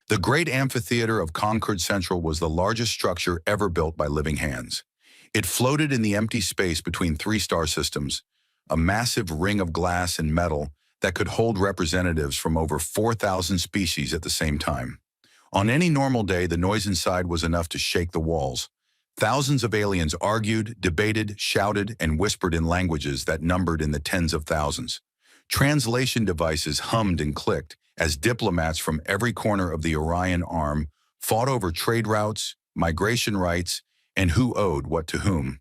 The Great Amphitheater of Concord Central was the largest structure ever built by living hands. It floated in the empty space between three star systems, a massive ring of glass and metal that could hold representatives from over 4,000 species at the same time. On any normal day, the noise inside was enough to shake the walls. Thousands of aliens argued, debated, shouted, and whispered in languages that numbered in the tens of thousands. Translation devices hummed and clicked as diplomats from every corner of the Orion Arm fought over trade routes, migration rights, and who owed what to whom.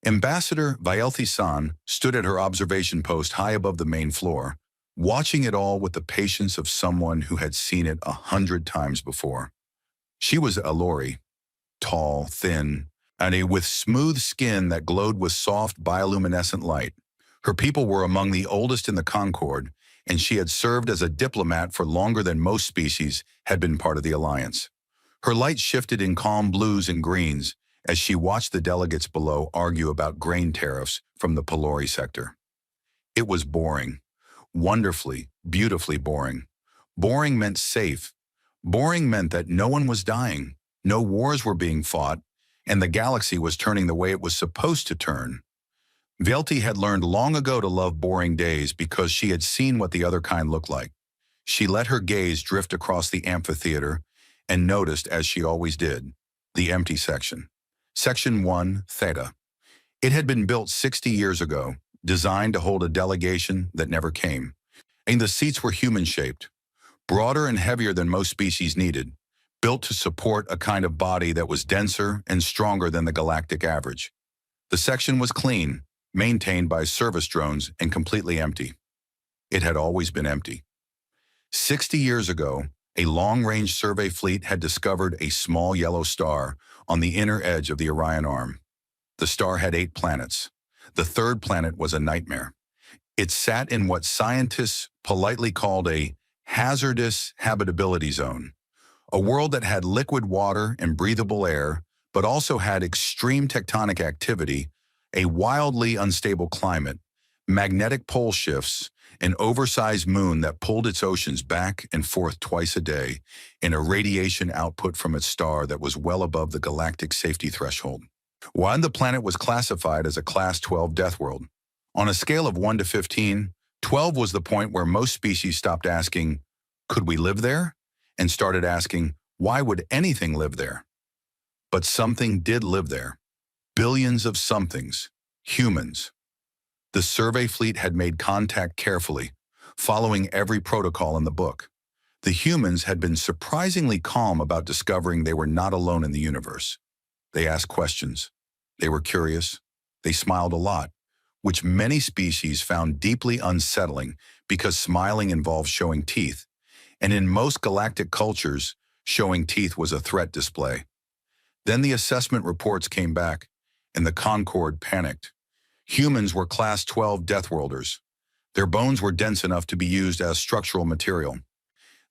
Ambassador Vaelthi-san stood at her observation post high above the main floor, watching it all with the patience of someone who had seen it 100 times before. She was Alori, tall, thin, and with smooth skin that glowed with soft bioluminescent light. Her people were among the oldest in the Concorde, and she had served as a diplomat for longer than most species had been part of the alliance. Her light shifted in calm blues and greens as she watched the delegates below argue about grain tariffs from the Pelori sector. It was boring. Wonderfully, beautifully boring. Boring meant safe. Boring meant that no one was dying, no wars were being fought, and the galaxy was turning the way it was supposed to turn. Vaelthi had learned long ago to love boring days because she had seen what the other kind looked like. She let her gaze drift across the amphitheater and noticed, as she always did, the empty section. Section 1, Theta. It had been built 60 years ago, designed to hold a delegation that never came. And the seats were human-shaped, broader and heavier than most species needed, built to support a kind of body that was denser and stronger than the galactic average. The section was clean, maintained by service drones, and completely empty. It had always been empty. 60 years ago, a long-range survey fleet had discovered a small yellow star on the inner edge of the Orion Arm. The star had 8 planets. The third planet was a nightmare. It sat in what scientists politely called a hazardous habitability zone, a world that had liquid water and breathable air, but also had extreme tectonic activity, a wildly unstable climate, magnetic pole shifts, an oversized moon that pulled its oceans back and forth twice a day, and a radiation output from its star that was well above the galactic safety threshold. While the planet was classified as a Class 12 death world, on a scale of 1 to 15, 12 was the point where most species stopped asking, "Could we live there?" and started asking, "Why would anything live there?" But something did live there. Billions of somethings, humans. The survey fleet had made contact carefully, following every protocol in the book. The humans had been surprisingly calm about discovering they were not alone in the universe. They asked questions. They were curious. They smiled a lot, which many species found deeply unsettling because smiling involved showing teeth, and in most galactic cultures, showing teeth was a threat display. Then the assessment reports came back, and the Concorde panicked. Humans were Class 12 Deathworlders. Their bones were dense enough to be used as structural material.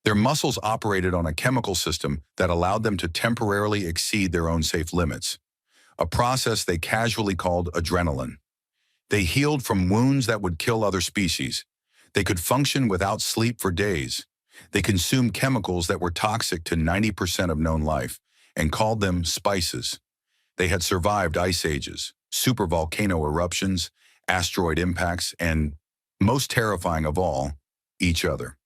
Their muscles operated on a chemical system that allowed them to temporarily exceed their own safe limits, a process they casually called adrenaline. They healed from wounds that would kill other species. They could function without sleep for days. They consumed chemicals that were toxic to 90% of known life and called them spices. They had survived ice ages, supervolcano eruptions, asteroid impacts, and, most terrifying of all, each other.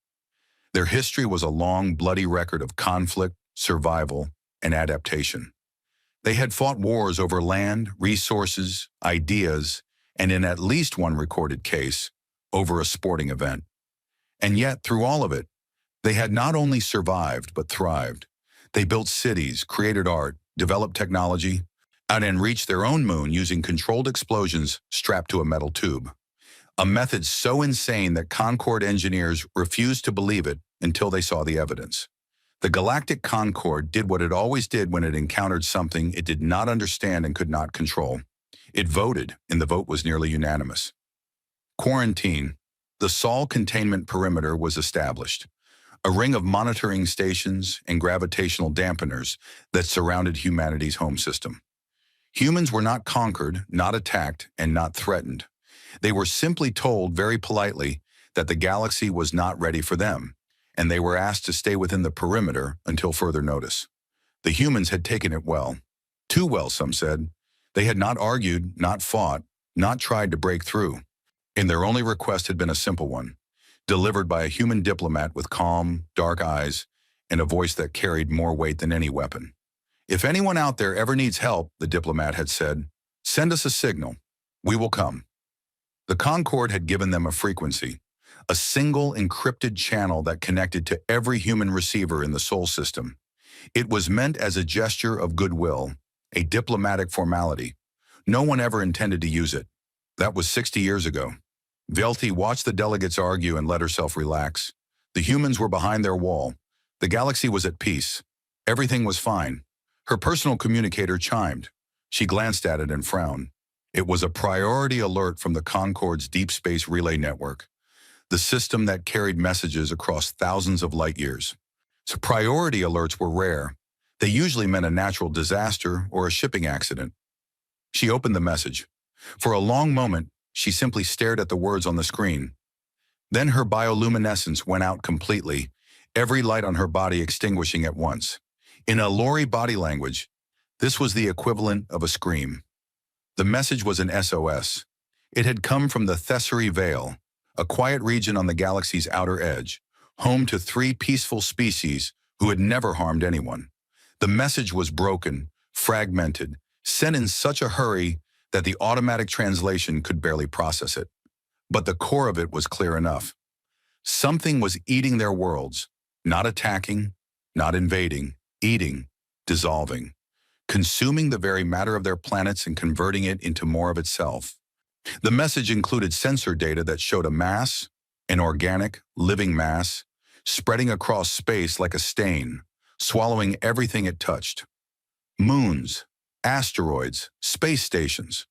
Their history was a long, bloody record of conflict, survival, and adaptation. They had fought wars over land, resources, ideas, and in at least one recorded case, over a sporting event. And yet, through all of it, they had not only survived, but thrived. They built cities, created art, developed technology, and reached their own moon using controlled explosions strapped to a metal tube. A method so insane that Concorde engineers refused to believe it until they saw the evidence. The Galactic Concorde did what it always did when it encountered something it did not understand and could not control. It voted, and the vote was nearly unanimous. Quarantine. The Sol containment perimeter was established, a ring of monitoring stations and gravitational dampeners that surrounded humanity's home system. Humans were not conquered, not attacked, and not threatened. They were simply told very politely that the galaxy was not ready for them, and they were asked to stay within the perimeter until further notice. The humans had taken it well. Too well, some said. They had not argued, not fought, not tried to break through. And their only request had been a simple one, delivered by a human diplomat with calm, dark eyes and a voice that carried more weight than any weapon. If anyone out there ever needs help, the diplomat had said, send us a signal. We will come. The Concorde had given them a frequency, a single encrypted channel that connected to every human receiver in the Sol system. It was meant as a gesture of goodwill, a diplomatic formality. No one ever intended to use it. That was 60 years ago. Velti watched the delegates argue and let herself relax. The humans were behind their wall. The galaxy was at peace. Everything was fine. Her personal communicator chimed. She glanced at it and frowned. It was a priority alert from the Concorde's deep space relay network, the system that carried messages across thousands of light years. So priority alerts were rare. They usually meant a natural disaster or a shipping accident. She opened the message. For a long moment, she simply stared at the words on the screen. Then her bioluminescence went out completely, every light on her body extinguishing at once. In Alori body language, this was the equivalent of a scream. The message was an SOS. It had come from the Thessary Vale, a quiet region on the galaxy's outer edge, home to 3 peaceful species who had never harmed anyone. The message was broken, fragmented, sent in such a hurry that the automatic translation could barely process it. But the core of it was clear enough. Something was eating their worlds, not attacking, not invading, eating, dissolving, consuming the very matter of their planets and converting it into more of itself. The message included sensor data that showed a mass, an organic, living mass, spreading across space like a stain, swallowing everything it touched. Moons, asteroids, space stations.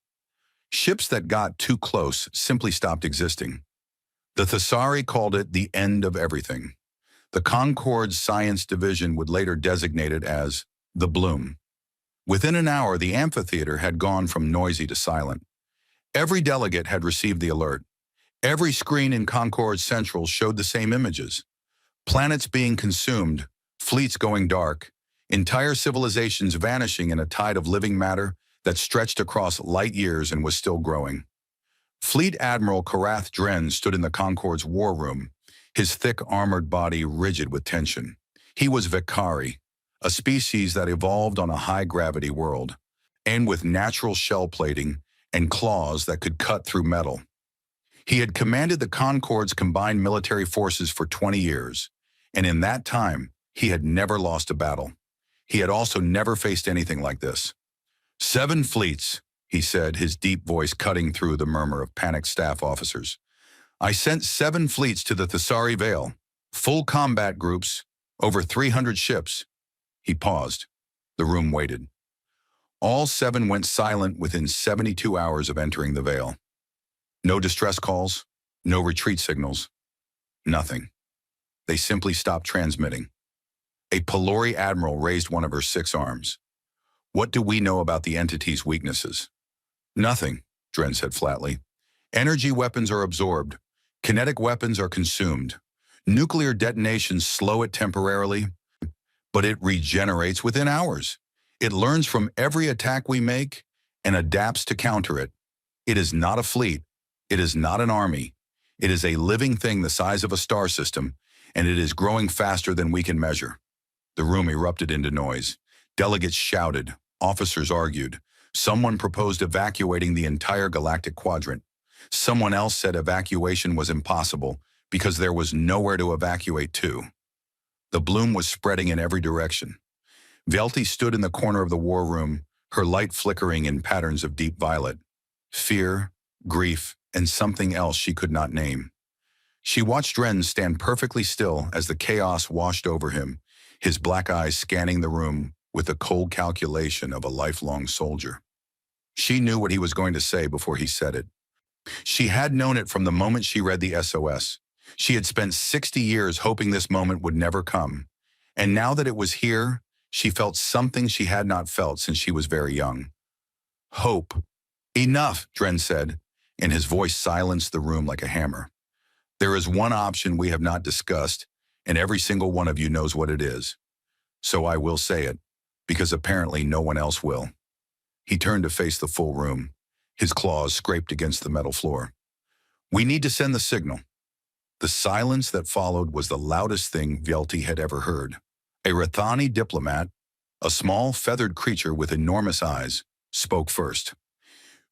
Ships that got too close simply stopped existing. The Thessari called it the end of everything. The Concorde's science division would later designate it as the Bloom. Within an hour, the amphitheater had gone from noisy to silent. Every delegate had received the alert. Every screen in Concorde Central showed the same images. Planets being consumed, fleets going dark, entire civilizations vanishing in a tide of living matter that stretched across light years and was still growing. Fleet Admiral Karath Dren stood in the Concorde's war room, his thick armored body rigid with tension. He was Vicari, a species that evolved on a high-gravity world, and with natural shell plating and claws that could cut through metal. He had commanded the Concorde's combined military forces for 20 years, and in that time, he had never lost a battle. He had also never faced anything like this. 7 fleets, he said, his deep voice cutting through the murmur of panicked staff officers. I sent 7 fleets to the Thessary Vale, full combat groups, over 300 ships. He paused. The room waited. All 7 went silent within 72 hours of entering the Vale. No distress calls, no retreat signals, nothing. They simply stopped transmitting. A Pelori admiral raised one of her 6 arms. What do we know about the entity's weaknesses? Nothing, Dren said flatly. Energy weapons are absorbed. Kinetic weapons are consumed. Nuclear detonations slow it temporarily, but it regenerates within hours. It learns from every attack we make and adapts to counter it. It is not a fleet. It is not an army. It is a living thing the size of a star system, and it is growing faster than we can measure. The room erupted into noise. Delegates shouted. Officers argued. Someone proposed evacuating the entire galactic quadrant. Someone else said evacuation was impossible because there was nowhere to evacuate to. The bloom was spreading in every direction. Velti stood in the corner of the war room, her light flickering in patterns of deep violet. Fear, grief, and something else she could not name. She watched Dren stand perfectly still as the chaos washed over him, his black eyes scanning the room with the cold calculation of a lifelong soldier. She knew what he was going to say before he said it. She had known it from the moment she read the SOS. She had spent 60 years hoping this moment would never come. And now that it was here, she felt something she had not felt since she was very young. Hope. Enough, Dren said, and his voice silenced the room like a hammer. There is one option we have not discussed, and every single one of you knows what it is. So I will say it, because apparently no one else will." He turned to face the full room. His claws scraped against the metal floor. "We need to send the signal." The silence that followed was the loudest thing Velti had ever heard. A Rathani diplomat, a small feathered creature with enormous eyes, spoke first.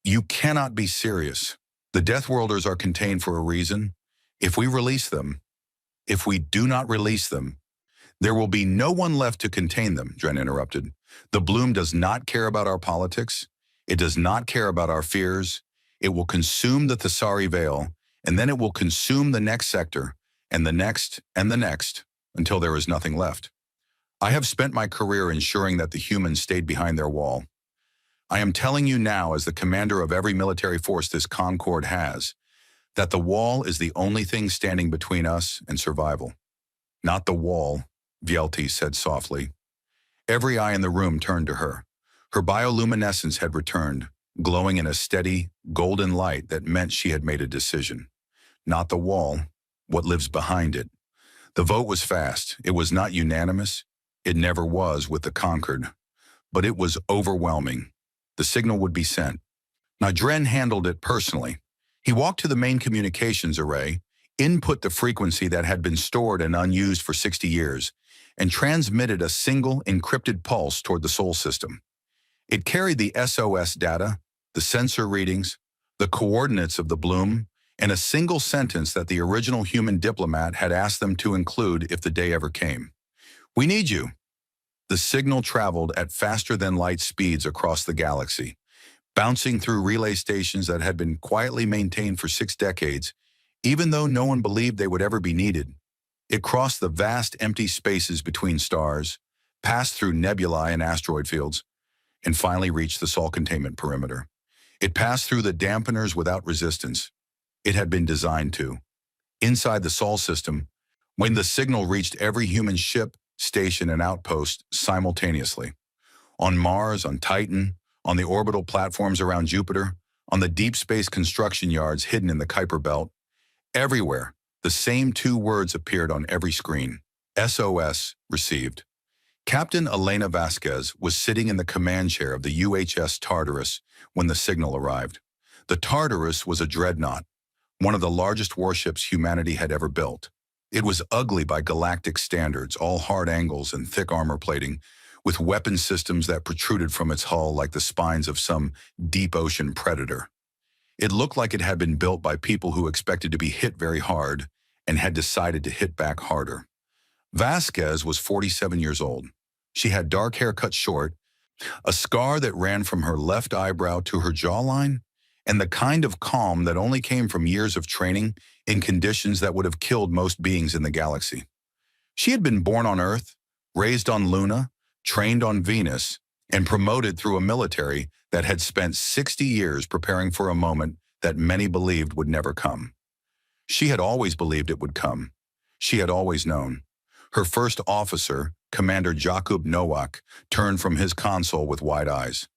"You cannot be serious. The Deathworlders are contained for a reason. If we release them, if we do not release them, there will be no one left to contain them," Dren interrupted. "The Bloom does not care about our politics. It does not care about our fears. It will consume the Thessari Veil, and then it will consume the next sector, and the next, until there is nothing left. I have spent my career ensuring that the humans stayed behind their wall. I am telling you now, as the commander of every military force this Concord has, that the wall is the only thing standing between us and survival." "Not the wall," Velti said softly. Every eye in the room turned to her. Her bioluminescence had returned, glowing in a steady, golden light that meant she had made a decision. Not the wall, what lives behind it. The vote was fast. It was not unanimous. It never was with the Concord. But it was overwhelming. The signal would be sent. Now Dren handled it personally. He walked to the main communications array, input the frequency that had been stored and unused for 60 years, and transmitted a single encrypted pulse toward the Sol system. It carried the SOS data, the sensor readings, the coordinates of the Bloom, and a single sentence that the original human diplomat had asked them to include if the day ever came. "We need you." The signal traveled at faster-than-light speeds across the galaxy, bouncing through relay stations that had been quietly maintained for 6 decades, even though no one believed they would ever be needed. It crossed the vast empty spaces between stars, passed through nebulae and asteroid fields, and finally reached the Sol containment perimeter. It passed through the dampeners without resistance. It had been designed to. Inside the Sol system, when the signal reached every human ship, station, and outpost simultaneously. On Mars, on Titan, on the orbital platforms around Jupiter, on the deep space construction yards hidden in the Kuiper Belt, everywhere, the same 2 words appeared on every screen. SOS received. Captain Elena Vasquez was sitting in the command chair of the UHS Tartarus when the signal arrived. The Tartarus was a dreadnought, one of the largest warships humanity had ever built. It was ugly by galactic standards, all hard angles and thick armor plating, with weapon systems that protruded from its hull like the spines of some deep ocean predator. It looked like it had been built by people who expected to be hit very hard and had decided to hit back harder. Vasquez was 47 years old. She had dark hair cut short, a scar that ran from her left eyebrow to her jawline, and the kind of calm that only came from years of training in conditions that would have killed most beings in the galaxy. She had been born on Earth, raised on Luna, trained on Venus, and promoted through a military that had spent 60 years preparing for a moment that many believed would never come. She had always believed it would come. She had always known. Her first officer, Commander Jakub Nowak, turned from his console with wide eyes.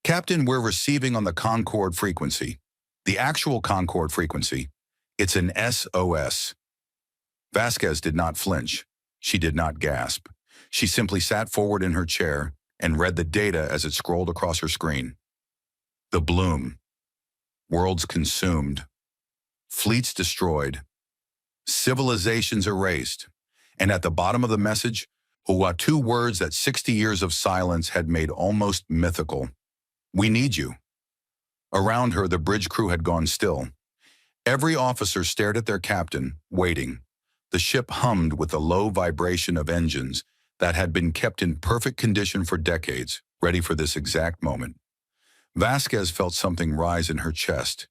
"Captain, we're receiving on the Concord frequency. The actual Concord frequency. It's an SOS. Vasquez did not flinch. She did not gasp. She simply sat forward in her chair and read the data as it scrolled across her screen. The Bloom. Worlds consumed. Fleets destroyed. Civilizations erased. And at the bottom of the message, were 2 words that 60 years of silence had made almost mythical. We need you. Around her, the bridge crew had gone still. Every officer stared at their captain, waiting. The ship hummed with the low vibration of engines that had been kept in perfect condition for decades, ready for this exact moment. Vasquez felt something rise in her chest.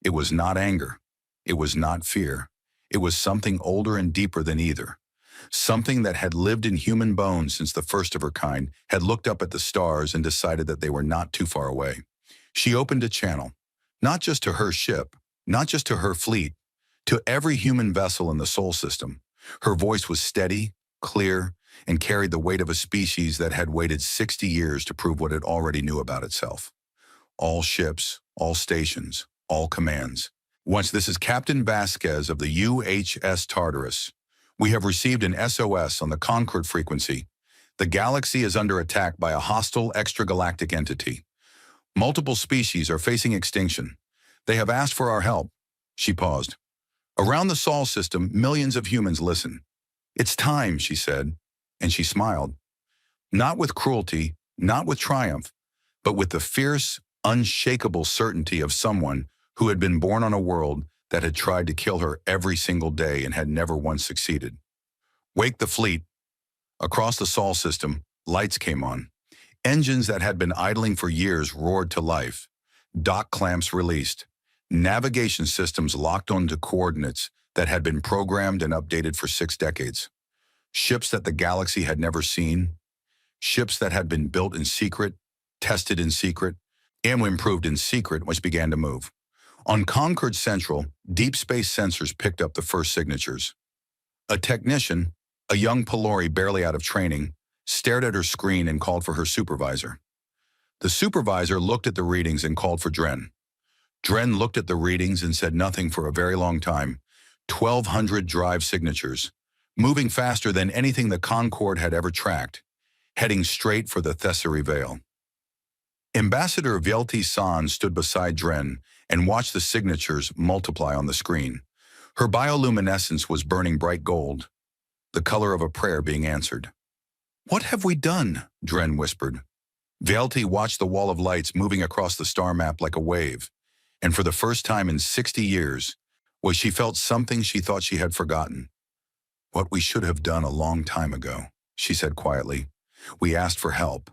It was not anger. It was not fear. It was something older and deeper than either. Something that had lived in human bones since the first of her kind, had looked up at the stars and decided that they were not too far away. She opened a channel, not just to her ship, not just to her fleet, to every human vessel in the Sol system. Her voice was steady, clear, and carried the weight of a species that had waited 60 years to prove what it already knew about itself. All ships, all stations, all commands. Once, this is Captain Vasquez of the UHS Tartarus. We have received an SOS on the Concord frequency. The galaxy is under attack by a hostile extragalactic entity. Multiple species are facing extinction. They have asked for our help." She paused. Around the Sol system, millions of humans listen. "It's time," she said, and she smiled. Not with cruelty, not with triumph, but with the fierce, unshakable certainty of someone who had been born on a world that had tried to kill her every single day and had never once succeeded. "Wake the fleet." Across the Sol system, lights came on. Engines that had been idling for years roared to life. Dock clamps released. Navigation systems locked onto coordinates that had been programmed and updated for 6 decades. Ships that the galaxy had never seen. Ships that had been built in secret, tested in secret, and improved in secret, which began to move. On Concord Central, deep space sensors picked up the first signatures. A technician, a young Pelori barely out of training, stared at her screen and called for her supervisor. The supervisor looked at the readings and called for Dren. Dren looked at the readings and said nothing for a very long time. 1,200 drive signatures, moving faster than anything the Concorde had ever tracked, heading straight for the Thessary Veil. Ambassador Vielti San stood beside Dren and watched the signatures multiply on the screen. Her bioluminescence was burning bright gold, the color of a prayer being answered. "What have we done?" Dren whispered. Vielti watched the wall of lights moving across the star map like a wave, and for the first time in 60 years, she felt something she thought she had forgotten. "What we should have done a long time ago," she said quietly. "We asked for help."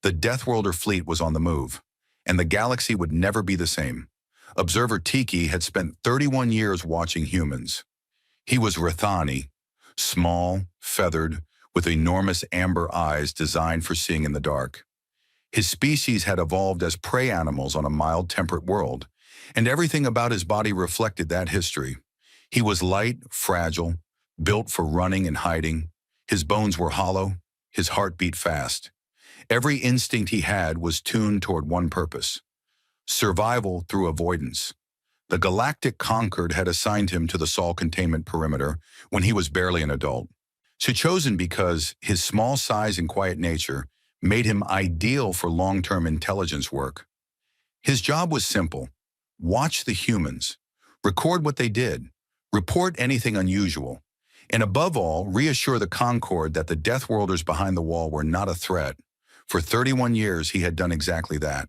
The Deathworlder fleet was on the move, and the galaxy would never be the same. Observer Tiki had spent 31 years watching humans. He was Rathani, small, feathered, with enormous amber eyes designed for seeing in the dark. His species had evolved as prey animals on a mild, temperate world, and everything about his body reflected that history. He was light, fragile, built for running and hiding. His bones were hollow, his heart beat fast. Every instinct he had was tuned toward one purpose: survival through avoidance. The Galactic Concord had assigned him to the Sol containment perimeter when he was barely an adult. She chosen because his small size and quiet nature made him ideal for long-term intelligence work. His job was simple: watch the humans, record what they did, report anything unusual, and above all, reassure the Concord that the Deathworlders behind the wall were not a threat. For 31 years, he had done exactly that.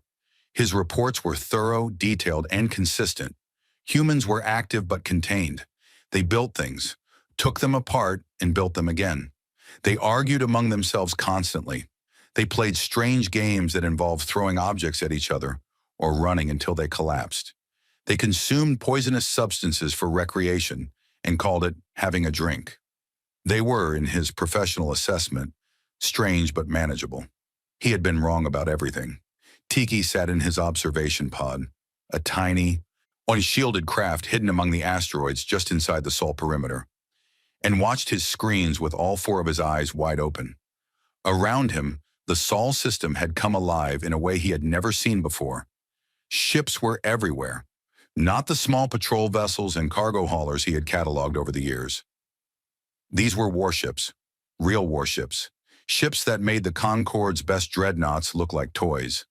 His reports were thorough, detailed, and consistent. Humans were active but contained. They built things, took them apart, and built them again. They argued among themselves constantly. They played strange games that involved throwing objects at each other or running until they collapsed. They consumed poisonous substances for recreation and called it having a drink. They were, in his professional assessment, strange but manageable. He had been wrong about everything. Tiki sat in his observation pod, a tiny, unshielded craft hidden among the asteroids just inside the Sol perimeter, and watched his screens with all 4 of his eyes wide open. Around him, the Sol system had come alive in a way he had never seen before. Ships were everywhere, not the small patrol vessels and cargo haulers he had cataloged over the years. These were warships, real warships, ships that made the Concorde's best dreadnoughts look like toys.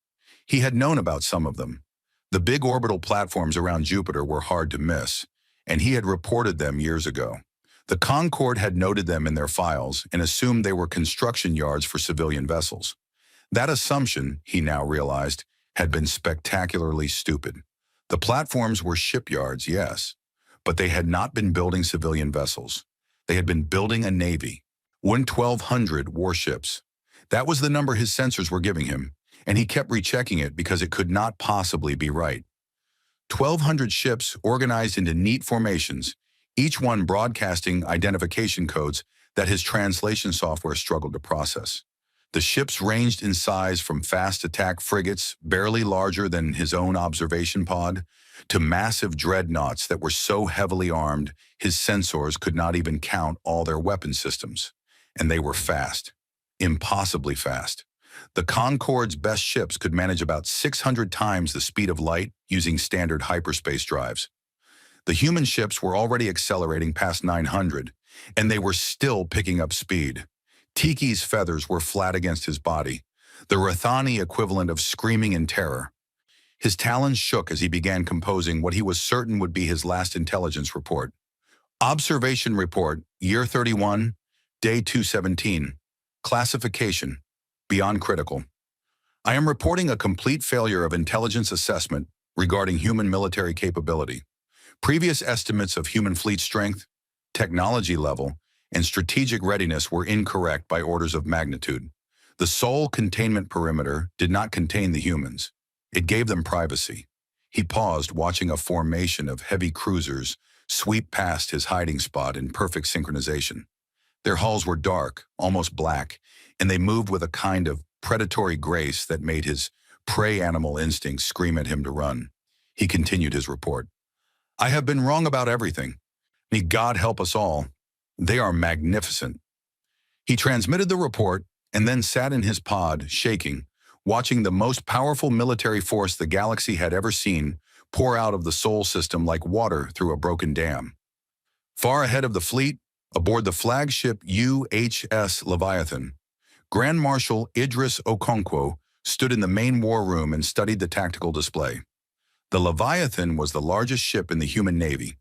He had known about some of them. The big orbital platforms around Jupiter were hard to miss, and he had reported them years ago. The Concorde had noted them in their files and assumed they were construction yards for civilian vessels. That assumption, he now realized, had been spectacularly stupid. The platforms were shipyards, yes, but they had not been building civilian vessels. They had been building a navy. 1,200 warships. That was the number his sensors were giving him, and he kept rechecking it because it could not possibly be right. 1,200 ships organized into neat formations, each one broadcasting identification codes that his translation software struggled to process. The ships ranged in size from fast attack frigates, barely larger than his own observation pod, to massive dreadnoughts that were so heavily armed his sensors could not even count all their weapon systems. And they were fast. Impossibly fast. The Concorde's best ships could manage about 600 times the speed of light using standard hyperspace drives. The human ships were already accelerating past 900, and they were still picking up speed. Tiki's feathers were flat against his body, the Rathani equivalent of screaming in terror. His talons shook as he began composing what he was certain would be his last intelligence report. Observation Report, Year 31, Day 217. Classification, Beyond Critical. I am reporting a complete failure of intelligence assessment regarding human military capability. Previous estimates of human fleet strength, technology level, and strategic readiness were incorrect by orders of magnitude. The sole containment perimeter did not contain the humans. It gave them privacy. He paused, watching a formation of heavy cruisers sweep past his hiding spot in perfect synchronization. Their hulls were dark, almost black, and they moved with a kind of predatory grace that made his prey animal instincts scream at him to run. He continued his report. I have been wrong about everything. May God help us all. They are magnificent. He transmitted the report and then sat in his pod, shaking, watching the most powerful military force the galaxy had ever seen pour out of the Sol system like water through a broken dam. Far ahead of the fleet, aboard the flagship UHS Leviathan, Grand Marshal Idris Okonkwo stood in the main war room and studied the tactical display. The Leviathan was the largest ship in the human navy,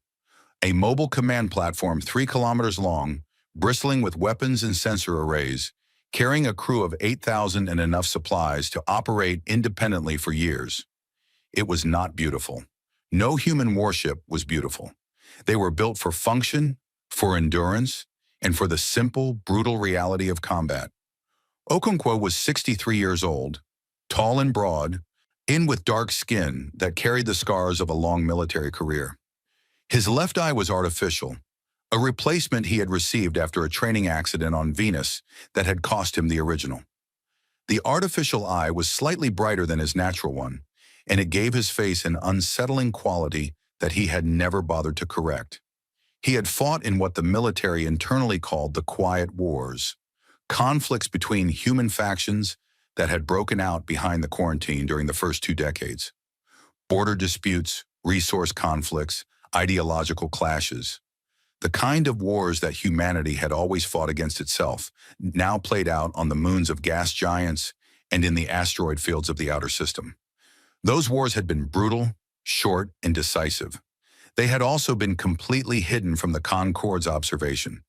a mobile command platform 3 kilometers long, bristling with weapons and sensor arrays, carrying a crew of 8,000 and enough supplies to operate independently for years. It was not beautiful. No human warship was beautiful. They were built for function, for endurance, and for the simple, brutal reality of combat. Okonkwo was 63 years old, tall and broad, in with dark skin that carried the scars of a long military career. His left eye was artificial, a replacement he had received after a training accident on Venus that had cost him the original. The artificial eye was slightly brighter than his natural one, and it gave his face an unsettling quality that he had never bothered to correct. He had fought in what the military internally called the quiet wars, conflicts between human factions that had broken out behind the quarantine during the first 2 decades. Border disputes, resource conflicts, ideological clashes. The kind of wars that humanity had always fought against itself now played out on the moons of gas giants and in the asteroid fields of the outer system. Those wars had been brutal, short, and decisive. They had also been completely hidden from the Concorde's observation.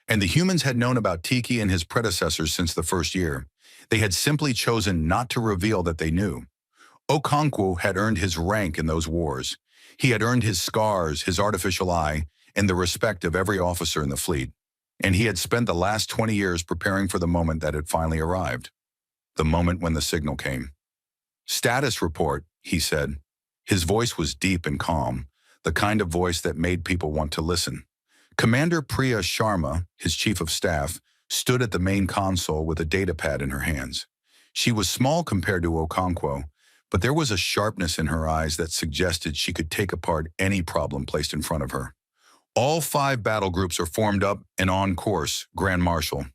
And the humans had known about Tiki and his predecessors since the first year. They had simply chosen not to reveal that they knew. Okonkwo had earned his rank in those wars. He had earned his scars, his artificial eye, and the respect of every officer in the fleet. And he had spent the last 20 years preparing for the moment that had finally arrived. The moment when the signal came. Status report, he said. His voice was deep and calm, the kind of voice that made people want to listen. Commander Priya Sharma, his chief of staff, stood at the main console with a datapad in her hands. She was small compared to Okonkwo, but there was a sharpness in her eyes that suggested she could take apart any problem placed in front of her. All 5 battle groups are formed up and on course, Grand Marshal.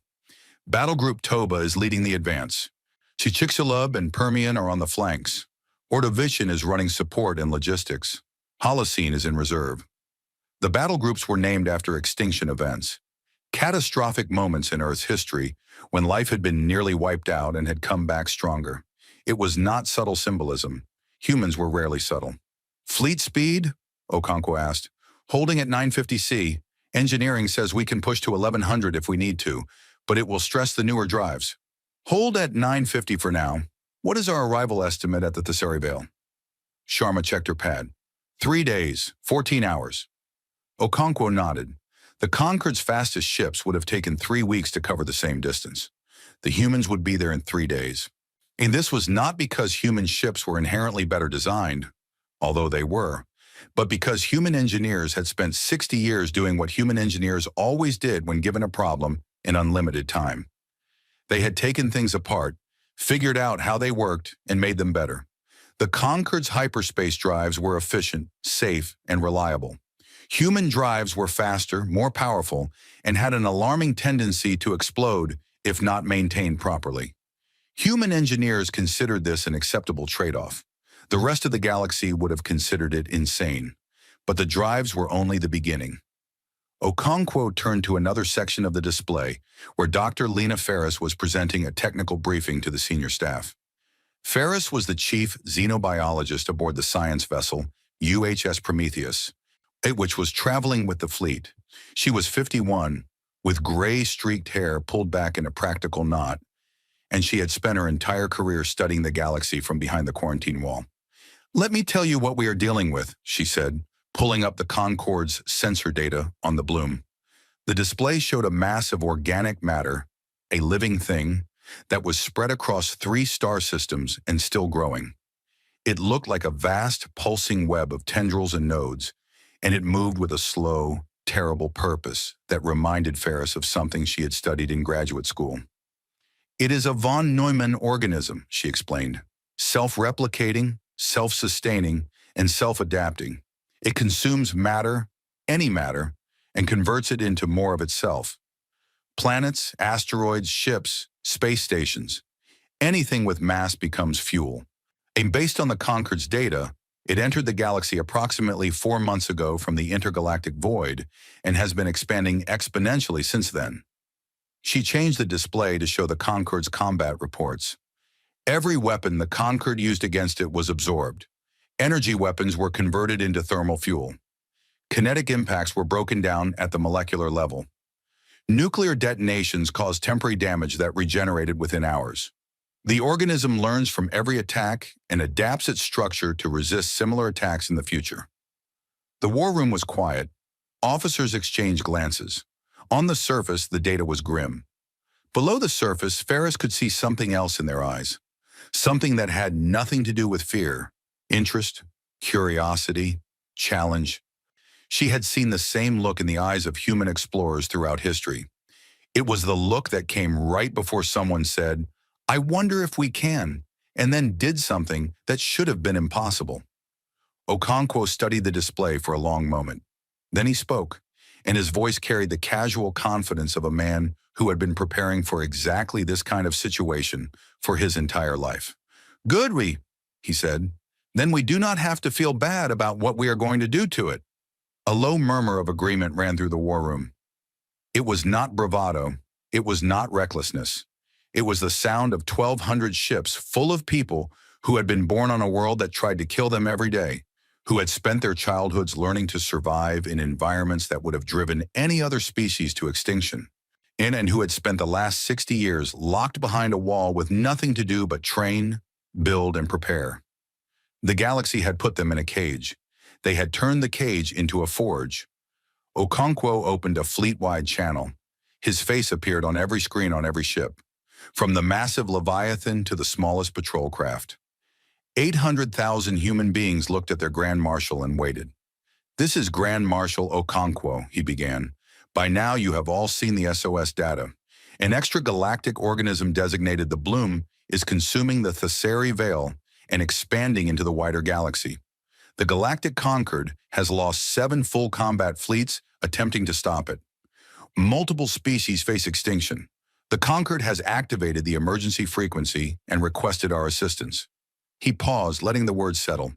Battle Group Toba is leading the advance. Chicxulub and Permian are on the flanks. Ordovician is running support and logistics. Holocene is in reserve. The battle groups were named after extinction events, catastrophic moments in Earth's history when life had been nearly wiped out and had come back stronger. It was not subtle symbolism. Humans were rarely subtle. Fleet speed? Okonkwo asked. Holding at 950C. Engineering says we can push to 1100 if we need to, but it will stress the newer drives. Hold at 950 for now. What is our arrival estimate at the Thessari Vale? Sharma checked her pad. 3 days, 14 hours. Okonkwo nodded. The Concorde's fastest ships would have taken 3 weeks to cover the same distance. The humans would be there in 3 days. And this was not because human ships were inherently better designed, although they were, but because human engineers had spent 60 years doing what human engineers always did when given a problem in unlimited time. They had taken things apart, figured out how they worked, and made them better. The Concorde's hyperspace drives were efficient, safe, and reliable. Human drives were faster, more powerful, and had an alarming tendency to explode if not maintained properly. Human engineers considered this an acceptable trade-off. The rest of the galaxy would have considered it insane. But the drives were only the beginning. Okonkwo turned to another section of the display, where Dr. Lena Ferris was presenting a technical briefing to the senior staff. Ferris was the chief xenobiologist aboard the science vessel UHS Prometheus, which was traveling with the fleet. She was 51, with gray-streaked hair pulled back in a practical knot, and she had spent her entire career studying the galaxy from behind the quarantine wall. "Let me tell you what we are dealing with," she said, pulling up the Concorde's sensor data on the bloom. The display showed a mass of organic matter, a living thing, that was spread across 3 star systems and still growing. It looked like a vast, pulsing web of tendrils and nodes, and it moved with a slow, terrible purpose that reminded Ferris of something she had studied in graduate school. "It is a von Neumann organism," she explained, "self-replicating, self-sustaining, and self-adapting. It consumes matter, any matter, and converts it into more of itself. Planets, asteroids, ships, space stations, anything with mass becomes fuel. And based on the Concorde's data, it entered the galaxy approximately 4 months ago from the intergalactic void and has been expanding exponentially since then." She changed the display to show the Concorde's combat reports. Every weapon the Concorde used against it was absorbed. Energy weapons were converted into thermal fuel. Kinetic impacts were broken down at the molecular level. Nuclear detonations caused temporary damage that regenerated within hours. The organism learns from every attack and adapts its structure to resist similar attacks in the future. The war room was quiet. Officers exchanged glances. On the surface, the data was grim. Below the surface, Ferris could see something else in their eyes. Something that had nothing to do with fear, interest, curiosity, challenge. She had seen the same look in the eyes of human explorers throughout history. It was the look that came right before someone said, "I wonder if we can," and then did something that should have been impossible. Okonkwo studied the display for a long moment. Then he spoke, and his voice carried the casual confidence of a man who had been preparing for exactly this kind of situation for his entire life. "Good, he said. "Then we do not have to feel bad about what we are going to do to it." A low murmur of agreement ran through the war room. It was not bravado. It was not recklessness. It was the sound of 1,200 ships full of people who had been born on a world that tried to kill them every day, who had spent their childhoods learning to survive in environments that would have driven any other species to extinction, and who had spent the last 60 years locked behind a wall with nothing to do but train, build, and prepare. The galaxy had put them in a cage. They had turned the cage into a forge. Okonkwo opened a fleet-wide channel. His face appeared on every screen on every ship, from the massive Leviathan to the smallest patrol craft. 800,000 human beings looked at their Grand Marshal and waited. "This is Grand Marshal Okonkwo," he began. "By now you have all seen the SOS data. An extragalactic organism designated the Bloom is consuming the Thessari Veil and expanding into the wider galaxy. The Galactic Concorde has lost 7 full combat fleets attempting to stop it. Multiple species face extinction. The Concorde has activated the emergency frequency and requested our assistance." He paused, letting the words settle.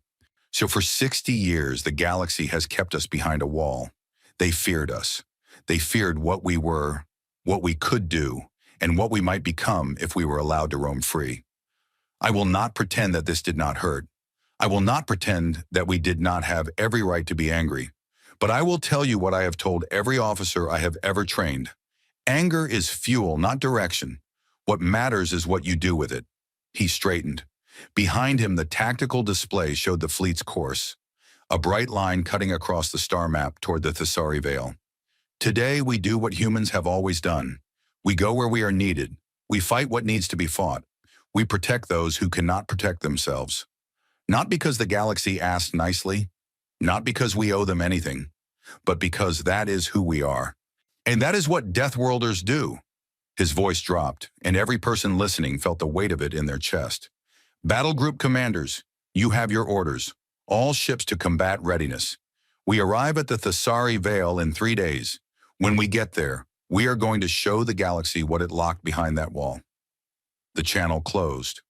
"So for 60 years, the galaxy has kept us behind a wall. They feared us. They feared what we were, what we could do, and what we might become if we were allowed to roam free. I will not pretend that this did not hurt. I will not pretend that we did not have every right to be angry. But I will tell you what I have told every officer I have ever trained. Anger is fuel, not direction. What matters is what you do with it." He straightened. Behind him, the tactical display showed the fleet's course, a bright line cutting across the star map toward the Thessari Veil. "Today, we do what humans have always done. We go where we are needed. We fight what needs to be fought. We protect those who cannot protect themselves. Not because the galaxy asked nicely, not because we owe them anything, but because that is who we are. And that is what Deathworlders do." His voice dropped, and every person listening felt the weight of it in their chest. "Battle group commanders, you have your orders. All ships to combat readiness. We arrive at the Thessari Veil in 3 days. When we get there, we are going to show the galaxy what it locked behind that wall." The channel closed.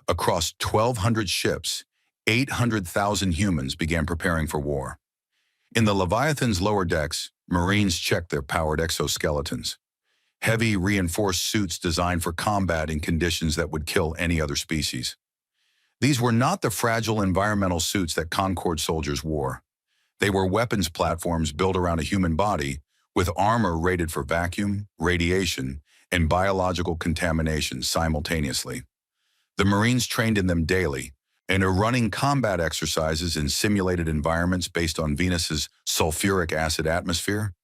Across 1,200 ships, 800,000 humans began preparing for war. In the Leviathan's lower decks, Marines checked their powered exoskeletons. Heavy, reinforced suits designed for combat in conditions that would kill any other species. These were not the fragile environmental suits that Concord soldiers wore. They were weapons platforms built around a human body, with armor rated for vacuum, radiation, and biological contamination simultaneously. The Marines trained in them daily, and are running combat exercises in simulated environments based on Venus's sulfuric acid atmosphere,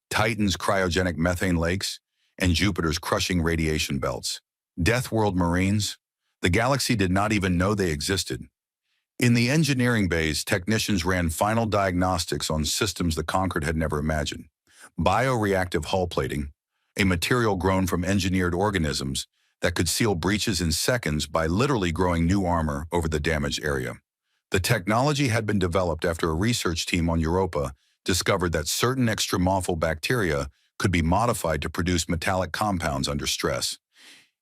Titan's cryogenic methane lakes, and Jupiter's crushing radiation belts. Deathworld Marines? The galaxy did not even know they existed. In the engineering bays, technicians ran final diagnostics on systems the Concord had never imagined. Bioreactive hull plating, a material grown from engineered organisms that could seal breaches in seconds by literally growing new armor over the damaged area. The technology had been developed after a research team on Europa discovered that certain extremorphal bacteria could be modified to produce metallic compounds under stress.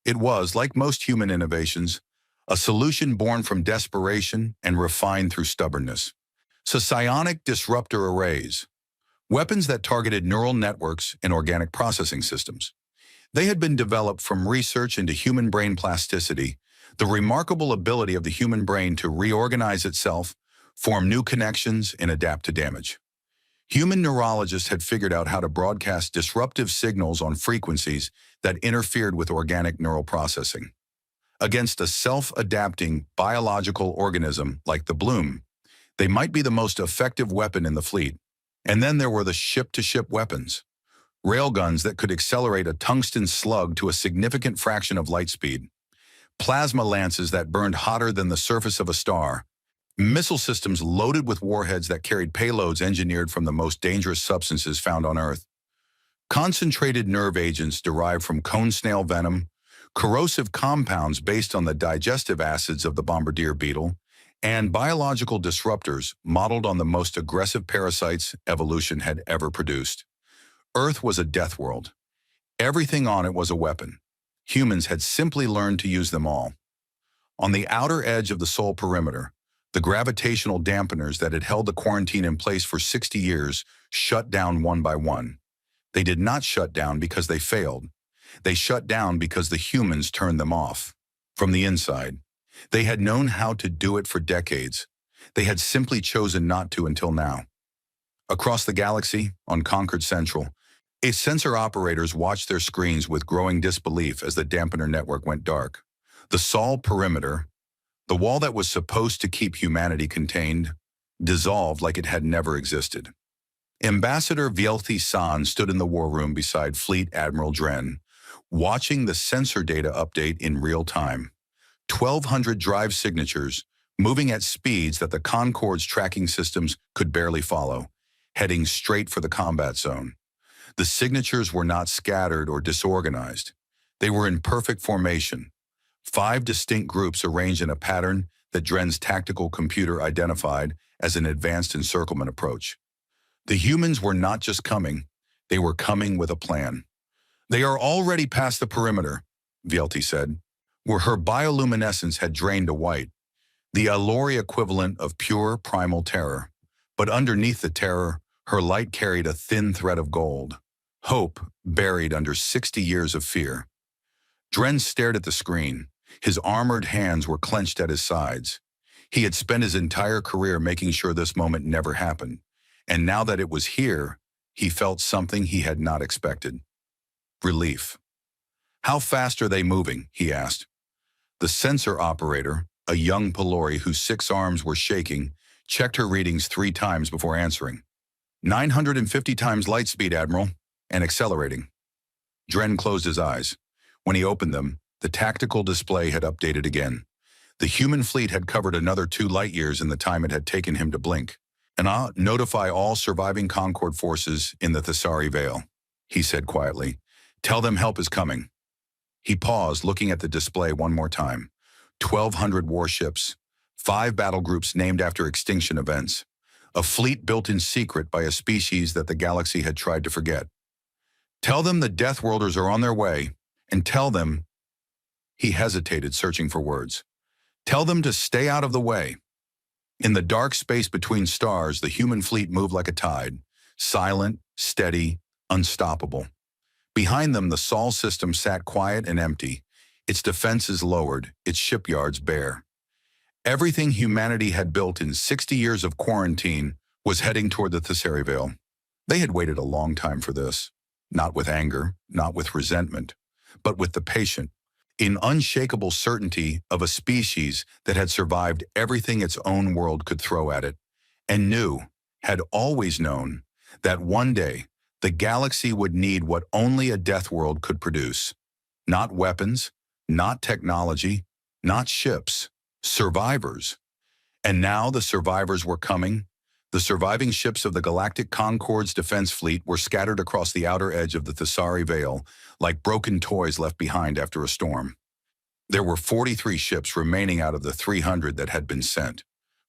It was, like most human innovations, a solution born from desperation and refined through stubbornness. So psionic disruptor arrays, weapons that targeted neural networks and organic processing systems. They had been developed from research into human brain plasticity, the remarkable ability of the human brain to reorganize itself, form new connections, and adapt to damage. Human neurologists had figured out how to broadcast disruptive signals on frequencies that interfered with organic neural processing. Against a self-adapting biological organism like the Bloom, they might be the most effective weapon in the fleet. And then there were the ship-to-ship weapons, railguns that could accelerate a tungsten slug to a significant fraction of light speed, plasma lances that burned hotter than the surface of a star, missile systems loaded with warheads that carried payloads engineered from the most dangerous substances found on Earth, concentrated nerve agents derived from cone snail venom, corrosive compounds based on the digestive acids of the bombardier beetle, and biological disruptors modeled on the most aggressive parasites evolution had ever produced. Earth was a death world. Everything on it was a weapon. Humans had simply learned to use them all. On the outer edge of the Sol perimeter, the gravitational dampeners that had held the quarantine in place for 60 years shut down one by one. They did not shut down because they failed. They shut down because the humans turned them off. From the inside. They had known how to do it for decades. They had simply chosen not to until now. Across the galaxy, on Concord Central, sensor operators watched their screens with growing disbelief as the dampener network went dark. The Sol perimeter, the wall that was supposed to keep humanity contained, dissolved like it had never existed. Ambassador Vielthi San stood in the war room beside Fleet Admiral Dren, watching the sensor data update in real time. 1,200 drive signatures, moving at speeds that the Concord's tracking systems could barely follow, heading straight for the combat zone. The signatures were not scattered or disorganized. They were in perfect formation. 5 distinct groups arranged in a pattern that Dren's tactical computer identified as an advanced encirclement approach. The humans were not just coming, they were coming with a plan. "They are already past the perimeter," Vielthi said, where her bioluminescence had drained to white, the Allori equivalent of pure primal terror. But underneath the terror, her light carried a thin thread of gold, hope buried under 60 years of fear. Dren stared at the screen. His armored hands were clenched at his sides. He had spent his entire career making sure this moment never happened. And now that it was here, he felt something he had not expected. Relief. "How fast are they moving?" he asked. The sensor operator, a young Pelori whose 6 arms were shaking, checked her readings 3 times before answering. 950 times light speed, Admiral, and accelerating." Dren closed his eyes. When he opened them, the tactical display had updated again. The human fleet had covered another 2 light years in the time it had taken him to blink. "And notify all surviving Concord forces in the Thessari Vale," he said quietly. "Tell them help is coming." He paused, looking at the display one more time. 1,200 warships, 5 battle groups named after extinction events, a fleet built in secret by a species that the galaxy had tried to forget. "Tell them the Deathworlders are on their way, and tell them—" He hesitated, searching for words. "Tell them to stay out of the way." In the dark space between stars, the human fleet moved like a tide, silent, steady, unstoppable. Behind them, the Sol system sat quiet and empty, its defenses lowered, its shipyards bare. Everything humanity had built in 60 years of quarantine was heading toward the Thessary Veil. They had waited a long time for this, not with anger, not with resentment, but with the patient, in unshakable certainty of a species that had survived everything its own world could throw at it, and knew, had always known, that one day the galaxy would need what only a death world could produce. Not weapons, not technology, not ships, survivors. And now the survivors were coming. The surviving ships of the Galactic Concord's defense fleet were scattered across the outer edge of the Thessary Veil like broken toys left behind after a storm. There were 43 ships remaining out of the 300 that had been sent.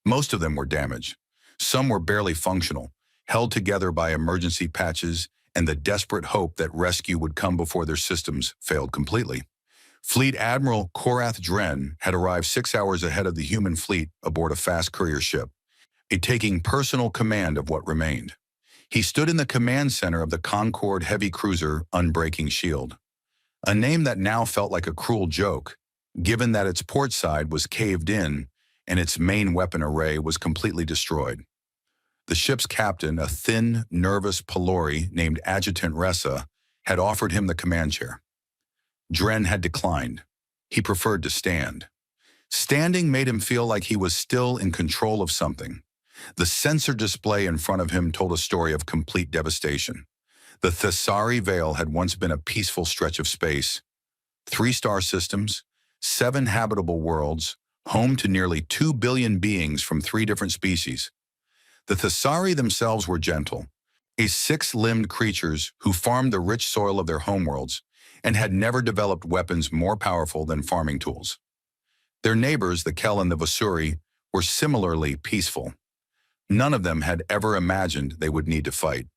Most of them were damaged. Some were barely functional, held together by emergency patches and the desperate hope that rescue would come before their systems failed completely. Fleet Admiral Korath Dren had arrived 6 hours ahead of the human fleet aboard a fast courier ship, taking personal command of what remained. He stood in the command center of the Concorde heavy cruiser Unbreaking Shield, a name that now felt like a cruel joke, given that its port side was caved in and its main weapon array was completely destroyed. The ship's captain, a thin, nervous Pelori named Adjutant Ressa, had offered him the command chair. Dren had declined. He preferred to stand. Standing made him feel like he was still in control of something. The sensor display in front of him told a story of complete devastation. The Thessary Veil had once been a peaceful stretch of space. 3-star systems, 7 habitable worlds, home to nearly 2 billion beings from 3 different species. The Thessary themselves were gentle, 6-limbed creatures who farmed the rich soil of their homeworlds and had never developed weapons more powerful than farming tools. Their neighbors, the Kel and the Vasuri, were similarly peaceful. None of them had ever imagined they would need to fight.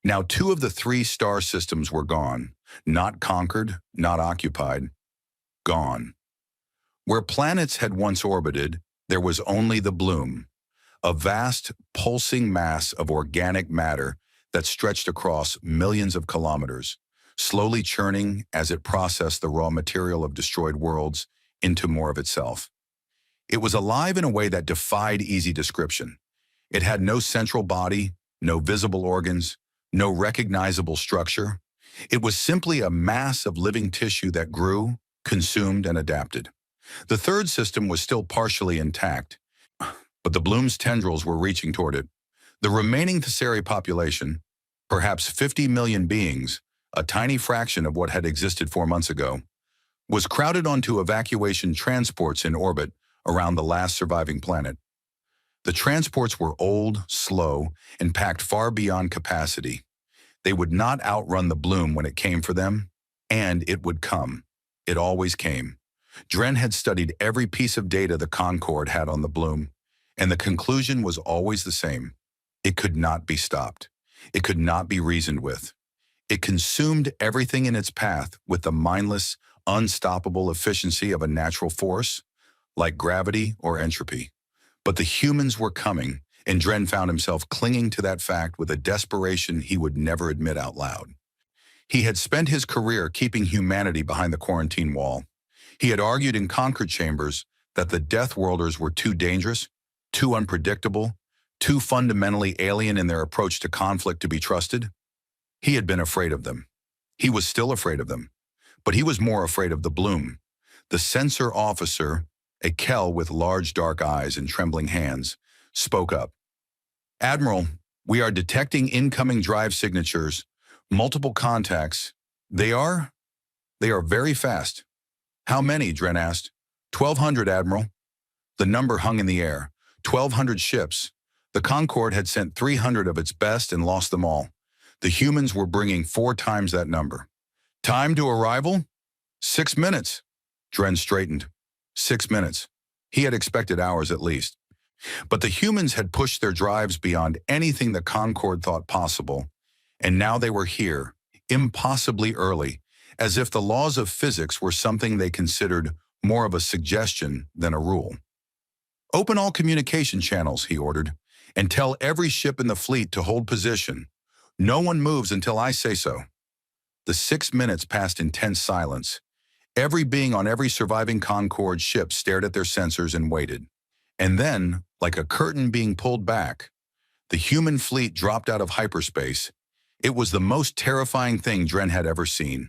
Now 2 of the 3-star systems were gone, not conquered, not occupied, gone. Where planets had once orbited, there was only the bloom, a vast, pulsing mass of organic matter that stretched across millions of kilometers, slowly churning as it processed the raw material of destroyed worlds into more of itself. It was alive in a way that defied easy description. It had no central body, no visible organs, no recognizable structure. It was simply a mass of living tissue that grew, consumed, and adapted. The 3rd system was still partially intact, but the bloom's tendrils were reaching toward it. The remaining Thessary population, perhaps 50 million beings, a tiny fraction of what had existed 4 months ago, was crowded onto evacuation transports in orbit around the last surviving planet. The transports were old, slow, and packed far beyond capacity. They would not outrun the bloom when it came for them, and it would come. It always came. Dren had studied every piece of data the Concorde had on the bloom, and the conclusion was always the same. It could not be stopped. It could not be reasoned with. It consumed everything in its path with the mindless, unstoppable efficiency of a natural force, like gravity or entropy. But the humans were coming, and Dren found himself clinging to that fact with a desperation he would never admit out loud. He had spent his career keeping humanity behind the quarantine wall. He had argued in Concord chambers that the Deathworlders were too dangerous, too unpredictable, too fundamentally alien in their approach to conflict to be trusted. He had been afraid of them. He was still afraid of them. But he was more afraid of the bloom. The censor officer, a Kel with large dark eyes and trembling hands, spoke up. "Admiral, we are detecting incoming drive signatures, multiple contacts. They are very fast." "How many?" Dren asked. 1,200, Admiral." The number hung in the air. 1,200 ships. The Concorde had sent 300 of its best and lost them all. The humans were bringing 4 times that number. "Time to arrival?" 6 minutes. Dren straightened. 6 minutes. He had expected hours at least. But the humans had pushed their drives beyond anything the Concorde thought possible, and now they were here, impossibly early, as if the laws of physics were something they considered more of a suggestion than a rule. "Open all communication channels," he ordered, "and tell every ship in the fleet to hold position. No one moves until I say so. The 6 minutes passed in tense silence. Every being on every surviving Concorde ship stared at their sensors and waited. And then, like a curtain being pulled back, the human fleet dropped out of hyperspace. It was the most terrifying thing Dren had ever seen.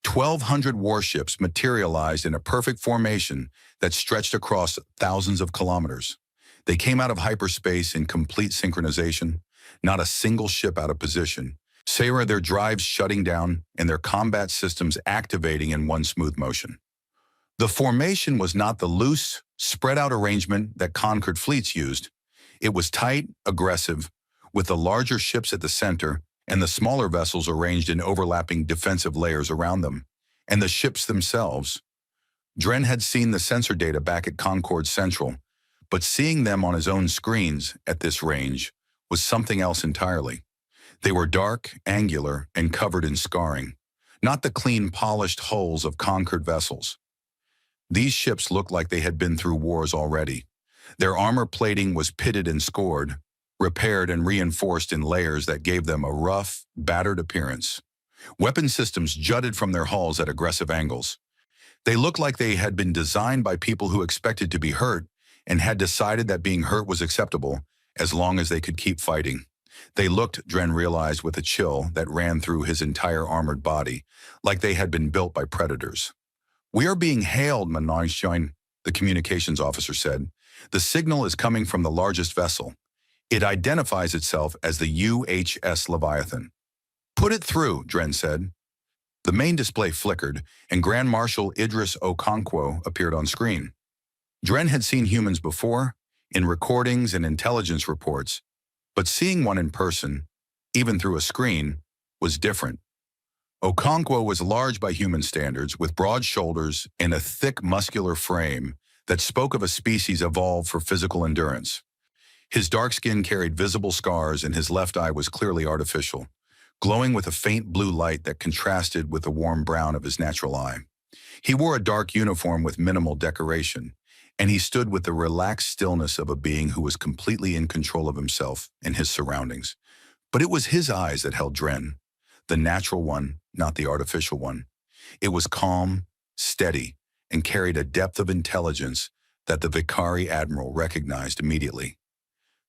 1,200 warships materialized in a perfect formation that stretched across thousands of kilometers. They came out of hyperspace in complete synchronization, not a single ship out of position. Sarah, their drives shutting down and their combat systems activating in one smooth motion. The formation was not the loose, spread-out arrangement that conquered fleets used. It was tight, aggressive, with the larger ships at the center and the smaller vessels arranged in overlapping defensive layers around them. And the ships themselves. Dren had seen the sensor data back at Concorde Central, but seeing them on his own screens at this range was something else entirely. They were dark, angular, and covered in scarring, not the clean, polished hulls of conquered vessels. These ships looked like they had been through wars already. Their armor plating was pitted and scored, repaired and reinforced in layers that gave them a rough, battered appearance. Weapon systems jutted from their hulls at aggressive angles. They looked like they had been designed by people who expected to be hurt and had decided that being hurt was acceptable as long as they could keep fighting. They looked, Dren realized with a chill that ran through his entire armored body, like they had been built by predators. "We are being hailed, Manonshine," the communications officer said. "The signal is coming from the largest vessel. It identifies itself as the UHS Leviathan." "Put it through," Dren said. The main display flickered, and Grand Marshal Idris Okonkwo appeared on screen. Dren had seen humans before, in recordings and intelligence reports, but seeing one in person, even through a screen, was different. Okonkwo was large by human standards, with broad shoulders and a thick muscular frame that spoke of a species evolved for physical endurance. His dark skin carried visible scars and his left eye was clearly artificial, glowing with a faint blue light that contrasted with the warm brown of his natural eye. He wore a dark uniform with minimal decoration, and he stood with the relaxed stillness of a being who was completely in control of himself and his surroundings. But it was his eyes that held Dren, the natural one, not the artificial one. It was calm, steady, and carried a depth of intelligence that the Vicari Admiral recognized immediately.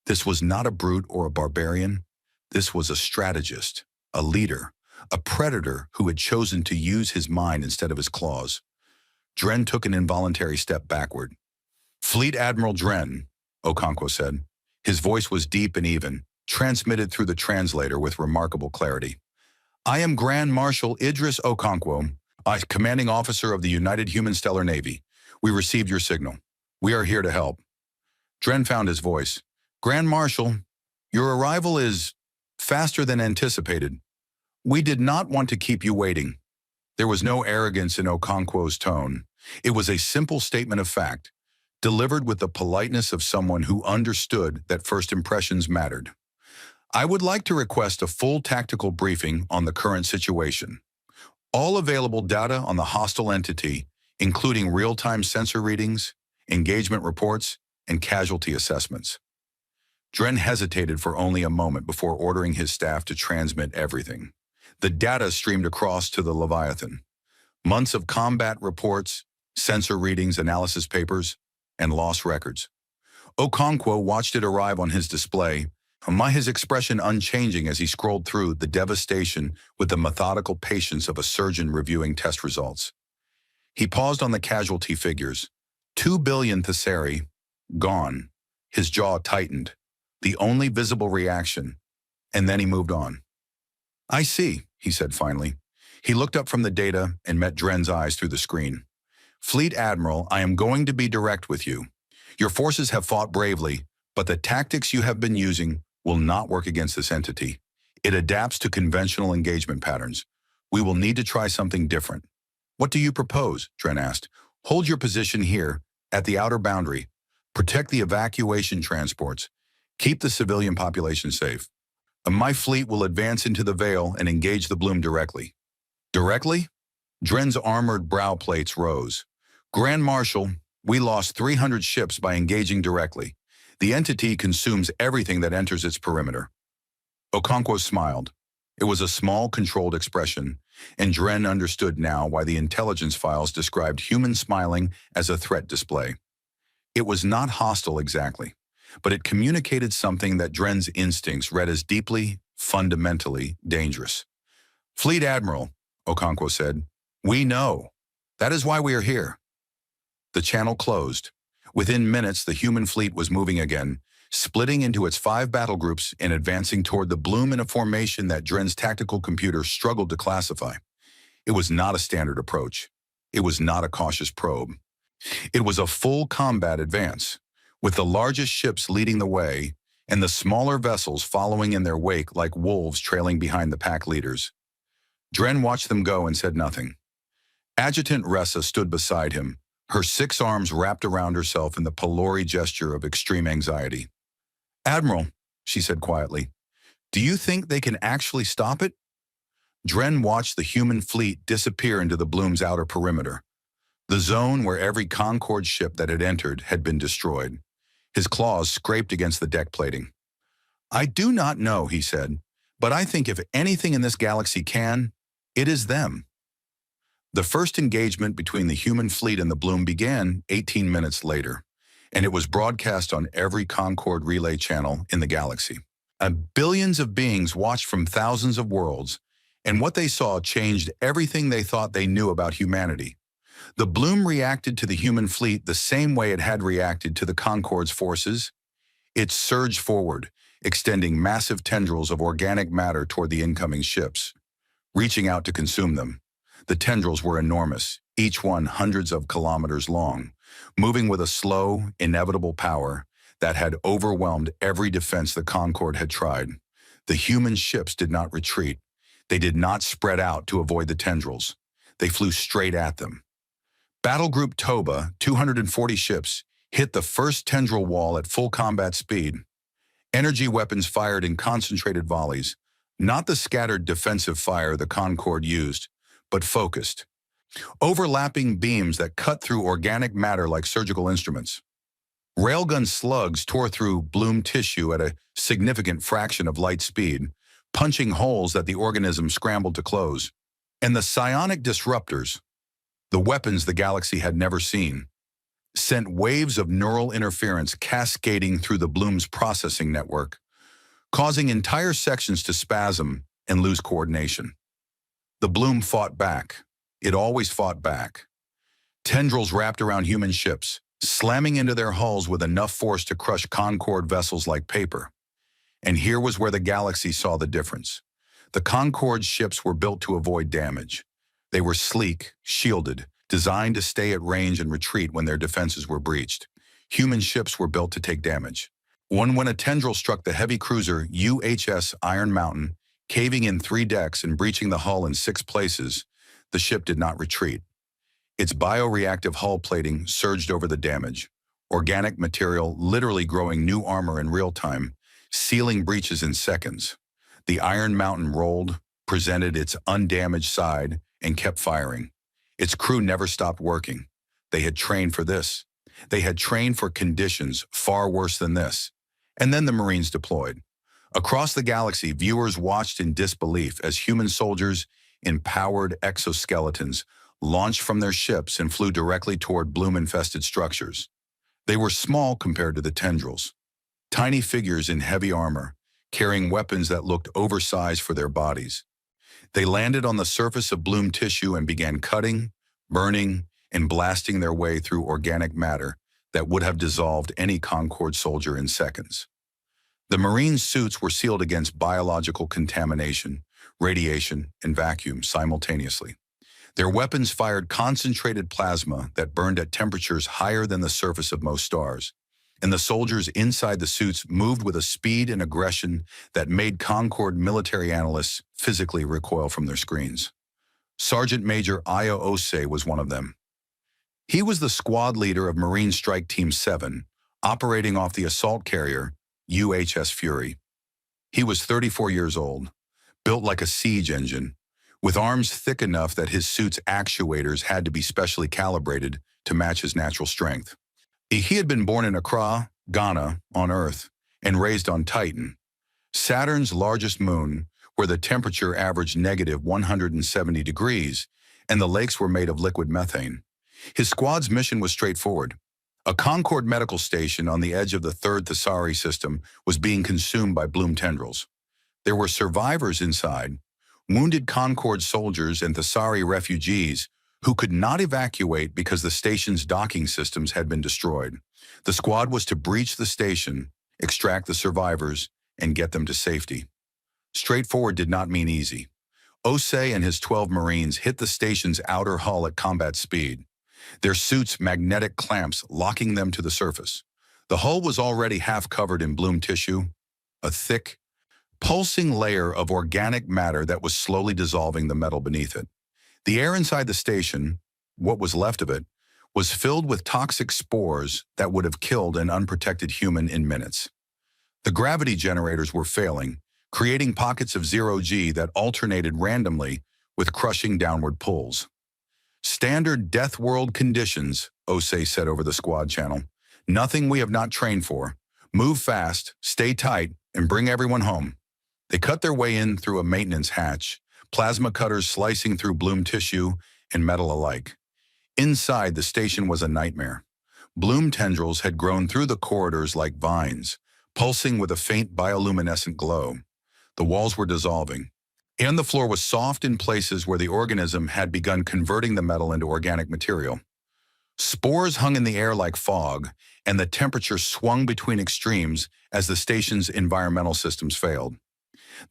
This was not a brute or a barbarian. This was a strategist, a leader, a predator who had chosen to use his mind instead of his claws. Dren took an involuntary step backward. "Fleet Admiral Dren," Okonkwo said. His voice was deep and even, transmitted through the translator with remarkable clarity. "I am Grand Marshal Idris Okonkwo, commanding officer of the United Human Stellar Navy. We received your signal. We are here to help." Dren found his voice. "Grand Marshal, your arrival is faster than anticipated. We did not want to keep you waiting." There was no arrogance in Okonkwo's tone. It was a simple statement of fact, delivered with the politeness of someone who understood that first impressions mattered. "I would like to request a full tactical briefing on the current situation. All available data on the hostile entity, including real-time sensor readings, engagement reports, and casualty assessments." Dren hesitated for only a moment before ordering his staff to transmit everything. The data streamed across to the Leviathan. Months of combat reports, sensor readings, analysis papers, and lost records. Okonkwo watched it arrive on his display, his expression unchanging as he scrolled through the devastation with the methodical patience of a surgeon reviewing test results. He paused on the casualty figures. 2 billion Thessari, gone. His jaw tightened, the only visible reaction, and then he moved on. "I see," he said finally. He looked up from the data and met Dren's eyes through the screen. "Fleet Admiral, I am going to be direct with you. Your forces have fought bravely, but the tactics you have been using will not work against this entity. It adapts to conventional engagement patterns. We will need to try something different." "What do you propose?" Dren asked. "Hold your position here, at the outer boundary. Protect the evacuation transports. Keep the civilian population safe. My fleet will advance into the Veil and engage the Bloom directly." "Directly?" Dren's armored brow plates rose. "Grand Marshal, we lost 300 ships by engaging directly. The entity consumes everything that enters its perimeter." Okonkwo smiled. It was a small, controlled expression, and Dren understood now why the intelligence files described human smiling as a threat display. It was not hostile exactly, but it communicated something that Dren's instincts read as deeply, fundamentally dangerous. "Fleet Admiral," Okonkwo said, "we know. That is why we are here." The channel closed. Within minutes, the human fleet was moving again, splitting into its 5 battle groups and advancing toward the Bloom in a formation that Dren's tactical computer struggled to classify. It was not a standard approach. It was not a cautious probe. It was a full combat advance, with the largest ships leading the way and the smaller vessels following in their wake like wolves trailing behind the pack leaders. Dren watched them go and said nothing. Adjutant Ressa stood beside him, her 6 arms wrapped around herself in the Pelori gesture of extreme anxiety. "Admiral," she said quietly, "do you think they can actually stop it?" Dren watched the human fleet disappear into the Bloom's outer perimeter, the zone where every Concord ship that had entered had been destroyed. His claws scraped against the deck plating. "I do not know," he said, "but I think if anything in this galaxy can, it is them." The first engagement between the human fleet and the Bloom began 18 minutes later, and it was broadcast on every Concord relay channel in the galaxy. Billions of beings watched from thousands of worlds, and what they saw changed everything they thought they knew about humanity. The Bloom reacted to the human fleet the same way it had reacted to the Concord's forces. It surged forward, extending massive tendrils of organic matter toward the incoming ships, reaching out to consume them. The tendrils were enormous, each one hundreds of kilometers long, moving with a slow, inevitable power that had overwhelmed every defense the Concorde had tried. The human ships did not retreat. They did not spread out to avoid the tendrils. They flew straight at them. Battle Group Toba, 240 ships, hit the first tendril wall at full combat speed. Energy weapons fired in concentrated volleys, not the scattered defensive fire the Concorde used, but focused. Overlapping beams that cut through organic matter like surgical instruments. Railgun slugs tore through Bloom tissue at a significant fraction of light speed, punching holes that the organism scrambled to close. And the psionic disruptors, the weapons the galaxy had never seen, sent waves of neural interference cascading through the Bloom's processing network, causing entire sections to spasm and lose coordination. The Bloom fought back. It always fought back. Tendrils wrapped around human ships, slamming into their hulls with enough force to crush Concorde vessels like paper. And here was where the galaxy saw the difference. The Concorde ships were built to avoid damage. They were sleek, shielded, designed to stay at range and retreat when their defenses were breached. Human ships were built to take damage. When a tendril struck the heavy cruiser UHS Iron Mountain, caving in 3 decks and breaching the hull in 6 places, the ship did not retreat. Its bioreactive hull plating surged over the damage, organic material literally growing new armor in real time, sealing breaches in seconds. The Iron Mountain rolled, presented its undamaged side, and kept firing. Its crew never stopped working. They had trained for this. They had trained for conditions far worse than this. And then the Marines deployed. Across the galaxy, viewers watched in disbelief as human soldiers in powered exoskeletons launched from their ships and flew directly toward Bloom-infested structures. They were small compared to the tendrils. Tiny figures in heavy armor, carrying weapons that looked oversized for their bodies. They landed on the surface of Bloom tissue and began cutting, burning, and blasting their way through organic matter that would have dissolved any Concorde soldier in seconds. The Marine suits were sealed against biological contamination, radiation, and vacuum simultaneously. Their weapons fired concentrated plasma that burned at temperatures higher than the surface of most stars, and the soldiers inside the suits moved with a speed and aggression that made Concorde military analysts physically recoil from their screens. Sergeant Major Io Osei was one of them. He was the squad leader of Marine Strike Team 7, operating off the assault carrier UHS Fury. He was 34 years old, built like a siege engine, with arms thick enough that his suit's actuators had to be specially calibrated to match his natural strength. He had been born in Accra, Ghana, on Earth, and raised on Titan, Saturn's largest moon, where the temperature averaged negative 170 degrees, and the lakes were made of liquid methane. His squad's mission was straightforward. A Concord medical station on the edge of the third Thesari system was being consumed by bloom tendrils. There were survivors inside, wounded Concord soldiers and Thesari refugees who could not evacuate because the station's docking systems had been destroyed. The squad was to breach the station, extract the survivors, and get them to safety. Straightforward did not mean easy. Osei and his 12 Marines hit the station's outer hull at combat speed, their suits magnetic clamps locking them to the surface. The hull was already half covered in bloom tissue, a thick, pulsing layer of organic matter that was slowly dissolving the metal beneath it. The air inside the station, what was left of it, was filled with toxic spores that would have killed an unprotected human in minutes. The gravity generators were failing, creating pockets of zero-G that alternated randomly with crushing downward pulls. "Standard Deathworld conditions," Osei said over the squad channel. "Nothing we have not trained for. Move fast, stay tight, and bring everyone home." They cut their way in through a maintenance hatch, plasma cutters slicing through bloom tissue and metal alike. Inside, the station was a nightmare. Bloom tendrils had grown through the corridors like vines, pulsing with a faint bioluminescent glow. The walls were dissolving, and the floor was soft in places where the organism had begun converting the metal into organic material. Spores hung in the air like fog, and the temperature swung between extremes as the station's environmental systems failed.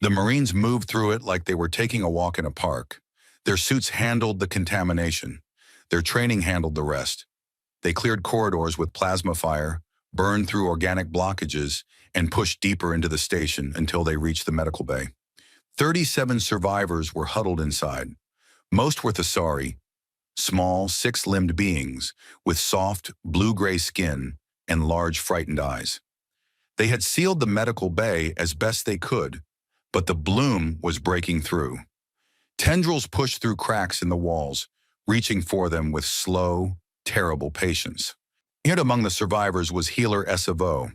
The Marines moved through it like they were taking a walk in a park. Their suits handled the contamination. Their training handled the rest. They cleared corridors with plasma fire, burned through organic blockages, and pushed deeper into the station until they reached the medical bay. 37 survivors were huddled inside. Most were Thesari, small, six-limbed beings with soft, blue-gray skin and large, frightened eyes. They had sealed the medical bay as best they could, but the bloom was breaking through. Tendrils pushed through cracks in the walls, reaching for them with slow, terrible patience. Yet among the survivors was healer SOS.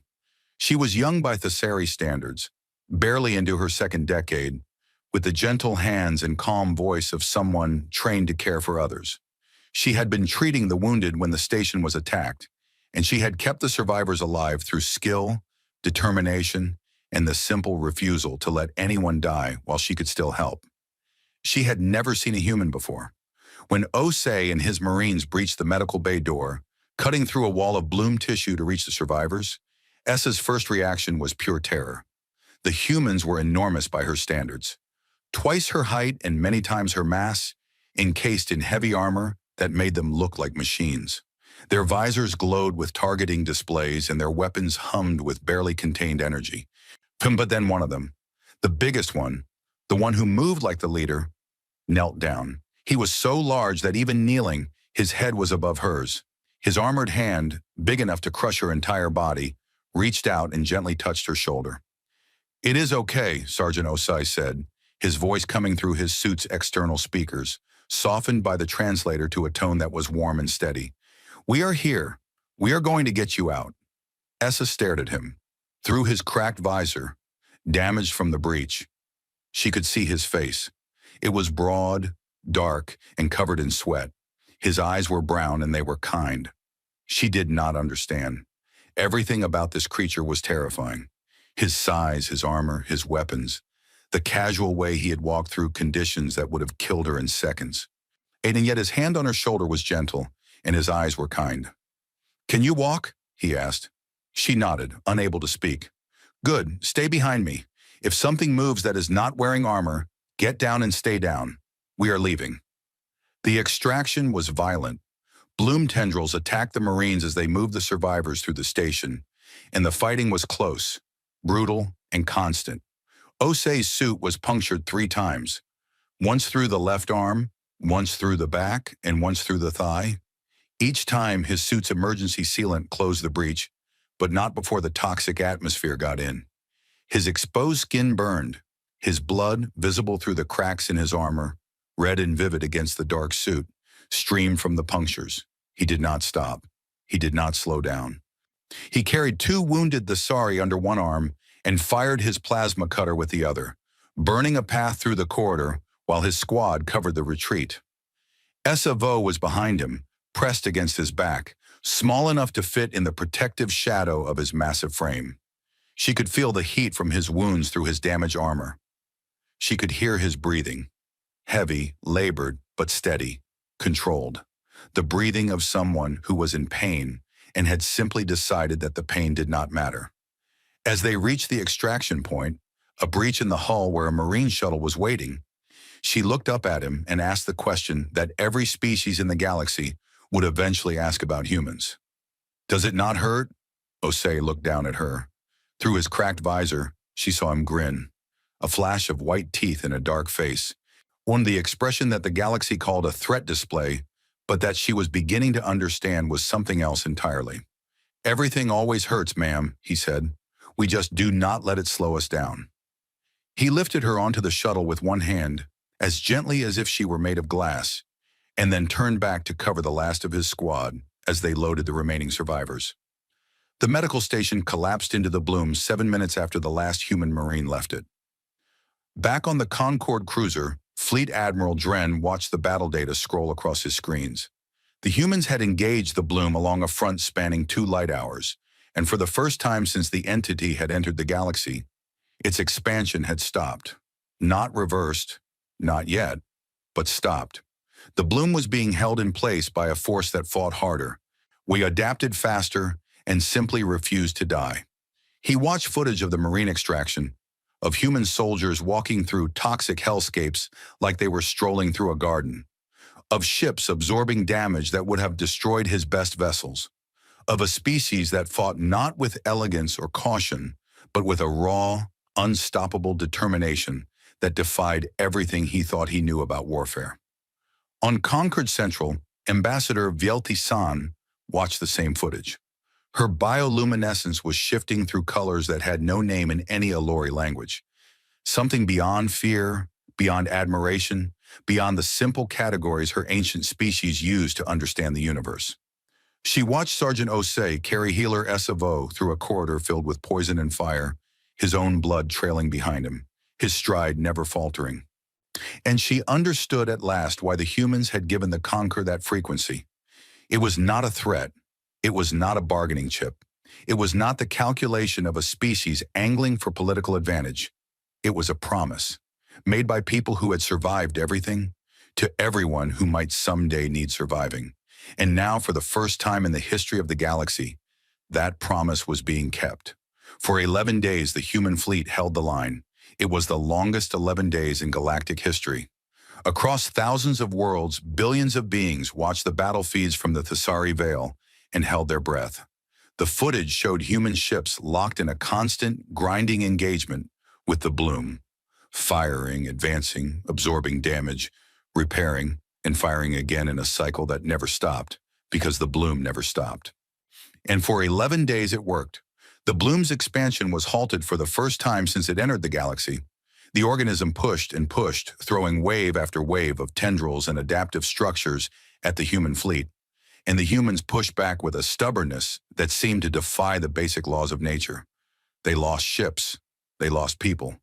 She was young by Thesari standards, barely into her second decade, with the gentle hands and calm voice of someone trained to care for others. She had been treating the wounded when the station was attacked, and she had kept the survivors alive through skill, determination, and the simple refusal to let anyone die while she could still help. She had never seen a human before. When Osei and his Marines breached the medical bay door, cutting through a wall of bloom tissue to reach the survivors, Essa's first reaction was pure terror. The humans were enormous by her standards. Twice her height and many times her mass, encased in heavy armor that made them look like machines. Their visors glowed with targeting displays and their weapons hummed with barely contained energy. But then one of them, the biggest one, the one who moved like the leader, knelt down. He was so large that even kneeling, his head was above hers. His armored hand, big enough to crush her entire body, reached out and gently touched her shoulder. "It is okay," Sergeant Osei said, his voice coming through his suit's external speakers, softened by the translator to a tone that was warm and steady. "We are here. We are going to get you out." Essa stared at him. Through his cracked visor, damaged from the breach, she could see his face. It was broad, dark, and covered in sweat. His eyes were brown and they were kind. She did not understand. Everything about this creature was terrifying. His size, his armor, his weapons, the casual way he had walked through conditions that would have killed her in seconds. And yet his hand on her shoulder was gentle, and his eyes were kind. "Can you walk?" he asked. She nodded, unable to speak. "Good, stay behind me. If something moves that is not wearing armor, get down and stay down. We are leaving." The extraction was violent. Bloom tendrils attacked the Marines as they moved the survivors through the station, and the fighting was close, brutal, and constant. Osei's suit was punctured 3 times, once through the left arm, once through the back, and once through the thigh. Each time, his suit's emergency sealant closed the breach, but not before the toxic atmosphere got in. His exposed skin burned, his blood, visible through the cracks in his armor, red and vivid against the dark suit, streamed from the punctures. He did not stop. He did not slow down. He carried 2 wounded Thesari under one arm and fired his plasma cutter with the other, burning a path through the corridor while his squad covered the retreat. SOS was behind him, pressed against his back, small enough to fit in the protective shadow of his massive frame. She could feel the heat from his wounds through his damaged armor. She could hear his breathing, heavy, labored, but steady, controlled. The breathing of someone who was in pain and had simply decided that the pain did not matter. As they reached the extraction point, a breach in the hull where a Marine shuttle was waiting, she looked up at him and asked the question that every species in the galaxy would eventually ask about humans. "Does it not hurt?" Osei looked down at her. Through his cracked visor, she saw him grin, a flash of white teeth in a dark face, one the expression that the galaxy called a threat display, but that she was beginning to understand was something else entirely. "Everything always hurts, ma'am," he said. "We just do not let it slow us down." He lifted her onto the shuttle with one hand, as gently as if she were made of glass, and then turned back to cover the last of his squad as they loaded the remaining survivors. The medical station collapsed into the Bloom 7 minutes after the last human Marine left it. Back on the Concorde cruiser, Fleet Admiral Dren watched the battle data scroll across his screens. The humans had engaged the Bloom along a front spanning 2 light hours, and for the first time since the entity had entered the galaxy, its expansion had stopped. Not reversed, not yet, but stopped. The Bloom was being held in place by a force that fought harder. We adapted faster and simply refused to die. He watched footage of the Marine extraction, of human soldiers walking through toxic hellscapes like they were strolling through a garden, of ships absorbing damage that would have destroyed his best vessels, of a species that fought not with elegance or caution, but with a raw, unstoppable determination that defied everything he thought he knew about warfare. On Concord Central, Ambassador Vielti San watched the same footage. Her bioluminescence was shifting through colors that had no name in any Allori language. Something beyond fear, beyond admiration, beyond the simple categories her ancient species used to understand the universe. She watched Sergeant Osei carry healer SOS through a corridor filled with poison and fire, his own blood trailing behind him, his stride never faltering. And she understood at last why the humans had given the Conquer that frequency. It was not a threat. It was not a bargaining chip. It was not the calculation of a species angling for political advantage. It was a promise, made by people who had survived everything, to everyone who might someday need surviving. And now, for the first time in the history of the galaxy, that promise was being kept. For 11 days, the human fleet held the line. It was the longest 11 days in galactic history. Across thousands of worlds, billions of beings watched the battle feeds from the Thessari Veil and held their breath. The footage showed human ships locked in a constant, grinding engagement with the Bloom, firing, advancing, absorbing damage, repairing, and firing again in a cycle that never stopped, because the Bloom never stopped. And for 11 days it worked. The Bloom's expansion was halted for the first time since it entered the galaxy. The organism pushed and pushed, throwing wave after wave of tendrils and adaptive structures at the human fleet. And the humans pushed back with a stubbornness that seemed to defy the basic laws of nature. They lost ships, they lost people,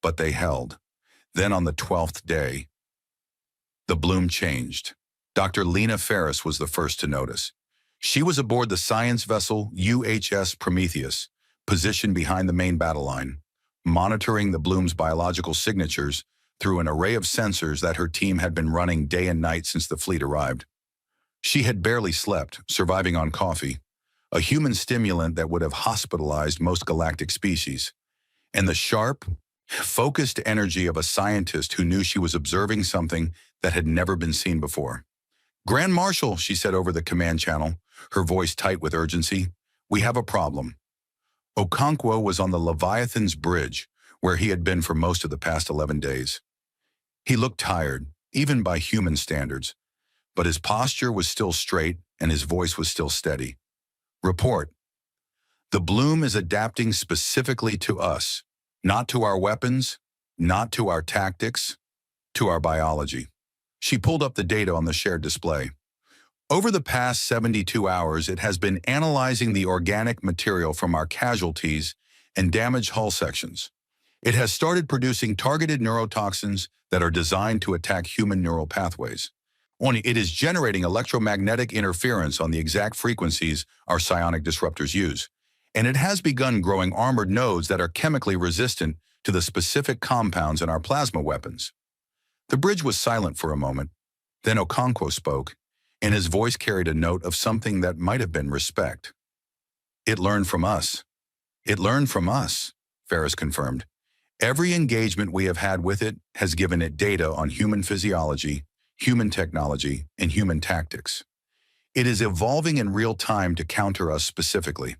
but they held. Then on the 12th day, the Bloom changed. Dr. Lena Ferris was the first to notice. She was aboard the science vessel UHS Prometheus, positioned behind the main battle line, monitoring the Bloom's biological signatures through an array of sensors that her team had been running day and night since the fleet arrived. She had barely slept, surviving on coffee, a human stimulant that would have hospitalized most galactic species, and the sharp, focused energy of a scientist who knew she was observing something that had never been seen before. "Grand Marshal," she said over the command channel, her voice tight with urgency, "we have a problem." Okonkwo was on the Leviathan's bridge, where he had been for most of the past 11 days. He looked tired, even by human standards, but his posture was still straight and his voice was still steady. "Report. The Bloom is adapting specifically to us, not to our weapons, not to our tactics, to our biology." She pulled up the data on the shared display. Over the past 72 hours, it has been analyzing the organic material from our casualties and damaged hull sections. It has started producing targeted neurotoxins that are designed to attack human neural pathways. Only it is generating electromagnetic interference on the exact frequencies our psionic disruptors use. And it has begun growing armored nodes that are chemically resistant to the specific compounds in our plasma weapons. The bridge was silent for a moment. Then Okonkwo spoke, and his voice carried a note of something that might have been respect. It learned from us. It learned from us, Ferris confirmed. Every engagement we have had with it has given it data on human physiology, human technology, and human tactics. It is evolving in real time to counter us specifically.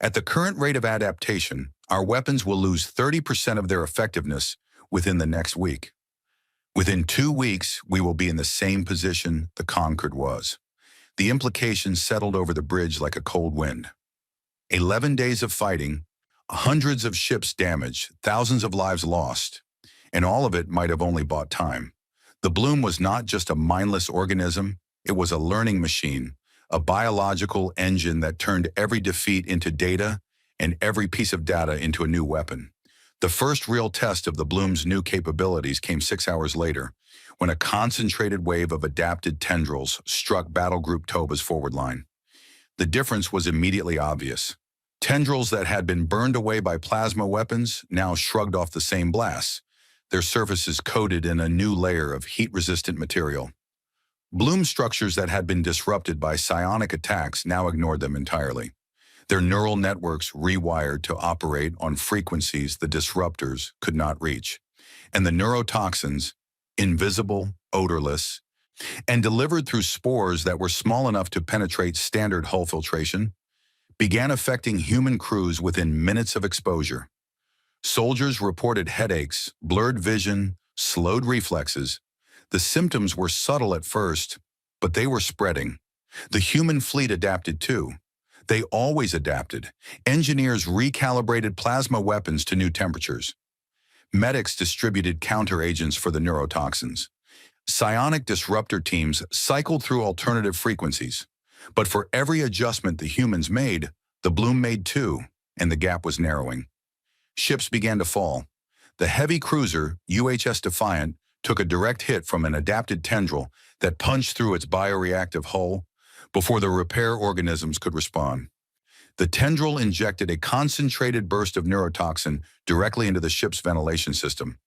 At the current rate of adaptation, our weapons will lose 30% of their effectiveness within the next week. Within 2 weeks, we will be in the same position the Concord was. The implications settled over the bridge like a cold wind. 11 days of fighting, hundreds of ships damaged, thousands of lives lost, and all of it might have only bought time. The Bloom was not just a mindless organism, it was a learning machine, a biological engine that turned every defeat into data and every piece of data into a new weapon. The first real test of the Bloom's new capabilities came 6 hours later, when a concentrated wave of adapted tendrils struck Battle Group Toba's forward line. The difference was immediately obvious. Tendrils that had been burned away by plasma weapons now shrugged off the same blasts, their surfaces coated in a new layer of heat-resistant material. Bloom structures that had been disrupted by psionic attacks now ignored them entirely. Their neural networks rewired to operate on frequencies the disruptors could not reach. And the neurotoxins, invisible, odorless, and delivered through spores that were small enough to penetrate standard hull filtration, began affecting human crews within minutes of exposure. Soldiers reported headaches, blurred vision, slowed reflexes. The symptoms were subtle at first, but they were spreading. The human fleet adapted too. They always adapted. Engineers recalibrated plasma weapons to new temperatures. Medics distributed counteragents for the neurotoxins. Psionic disruptor teams cycled through alternative frequencies. But for every adjustment the humans made, the Bloom made too, and the gap was narrowing. Ships began to fall. The heavy cruiser, UHS Defiant, took a direct hit from an adapted tendril that punched through its bioreactive hull before the repair organisms could respond. The tendril injected a concentrated burst of neurotoxin directly into the ship's ventilation system.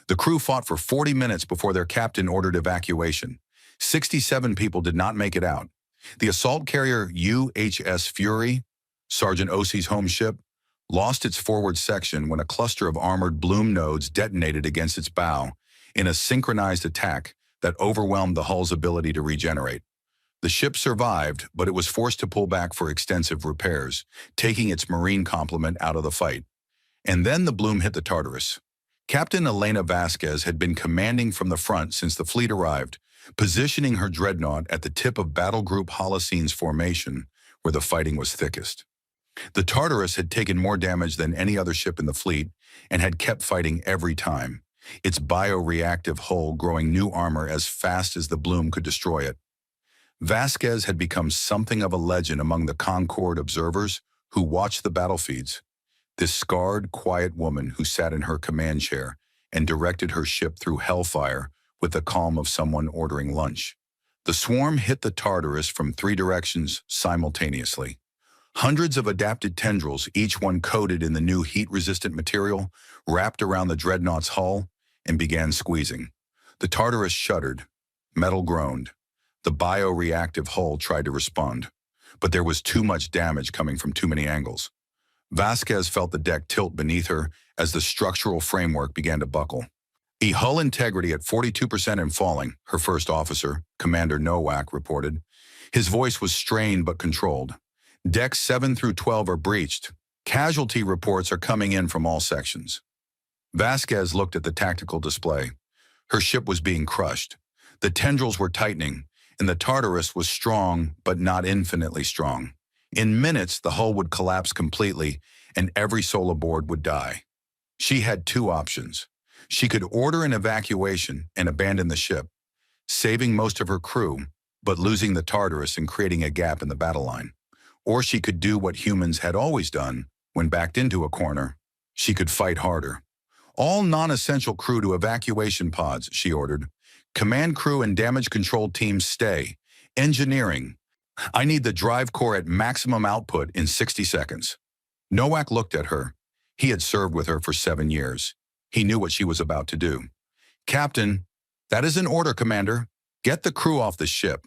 The crew fought for 40 minutes before their captain ordered evacuation. 67 people did not make it out. The assault carrier UHS Fury, Sergeant Ossie's home ship, lost its forward section when a cluster of armored Bloom nodes detonated against its bow in a synchronized attack that overwhelmed the hull's ability to regenerate. The ship survived, but it was forced to pull back for extensive repairs, taking its marine complement out of the fight. And then the Bloom hit the Tartarus. Captain Elena Vasquez had been commanding from the front since the fleet arrived, positioning her dreadnought at the tip of Battle Group Holocene's formation, where the fighting was thickest. The Tartarus had taken more damage than any other ship in the fleet and had kept fighting every time, its bioreactive hull growing new armor as fast as the Bloom could destroy it. Vasquez had become something of a legend among the Concord observers who watched the battlefeeds. This scarred, quiet woman who sat in her command chair and directed her ship through hellfire with the calm of someone ordering lunch. The swarm hit the Tartarus from 3 directions simultaneously. Hundreds of adapted tendrils, each one coated in the new heat-resistant material, wrapped around the dreadnought's hull and began squeezing. The Tartarus shuddered. Metal groaned. The bioreactive hull tried to respond, but there was too much damage coming from too many angles. Vasquez felt the deck tilt beneath her as the structural framework began to buckle. Hull integrity at 42% and falling, her first officer, Commander Nowak, reported. His voice was strained but controlled. Decks 7 through 12 are breached. Casualty reports are coming in from all sections. Vasquez looked at the tactical display. Her ship was being crushed. The tendrils were tightening, and the Tartarus was strong but not infinitely strong. In minutes, the hull would collapse completely, and every soul aboard would die. She had 2 options. She could order an evacuation and abandon the ship, saving most of her crew, but losing the Tartarus and creating a gap in the battle line. Or she could do what humans had always done when backed into a corner. She could fight harder. All non-essential crew to evacuation pods, she ordered. Command crew and damage control teams stay. Engineering. I need the drive core at maximum output in 60 seconds. Nowak looked at her. He had served with her for 7 years. He knew what she was about to do. Captain, that is an order, Commander. Get the crew off the ship.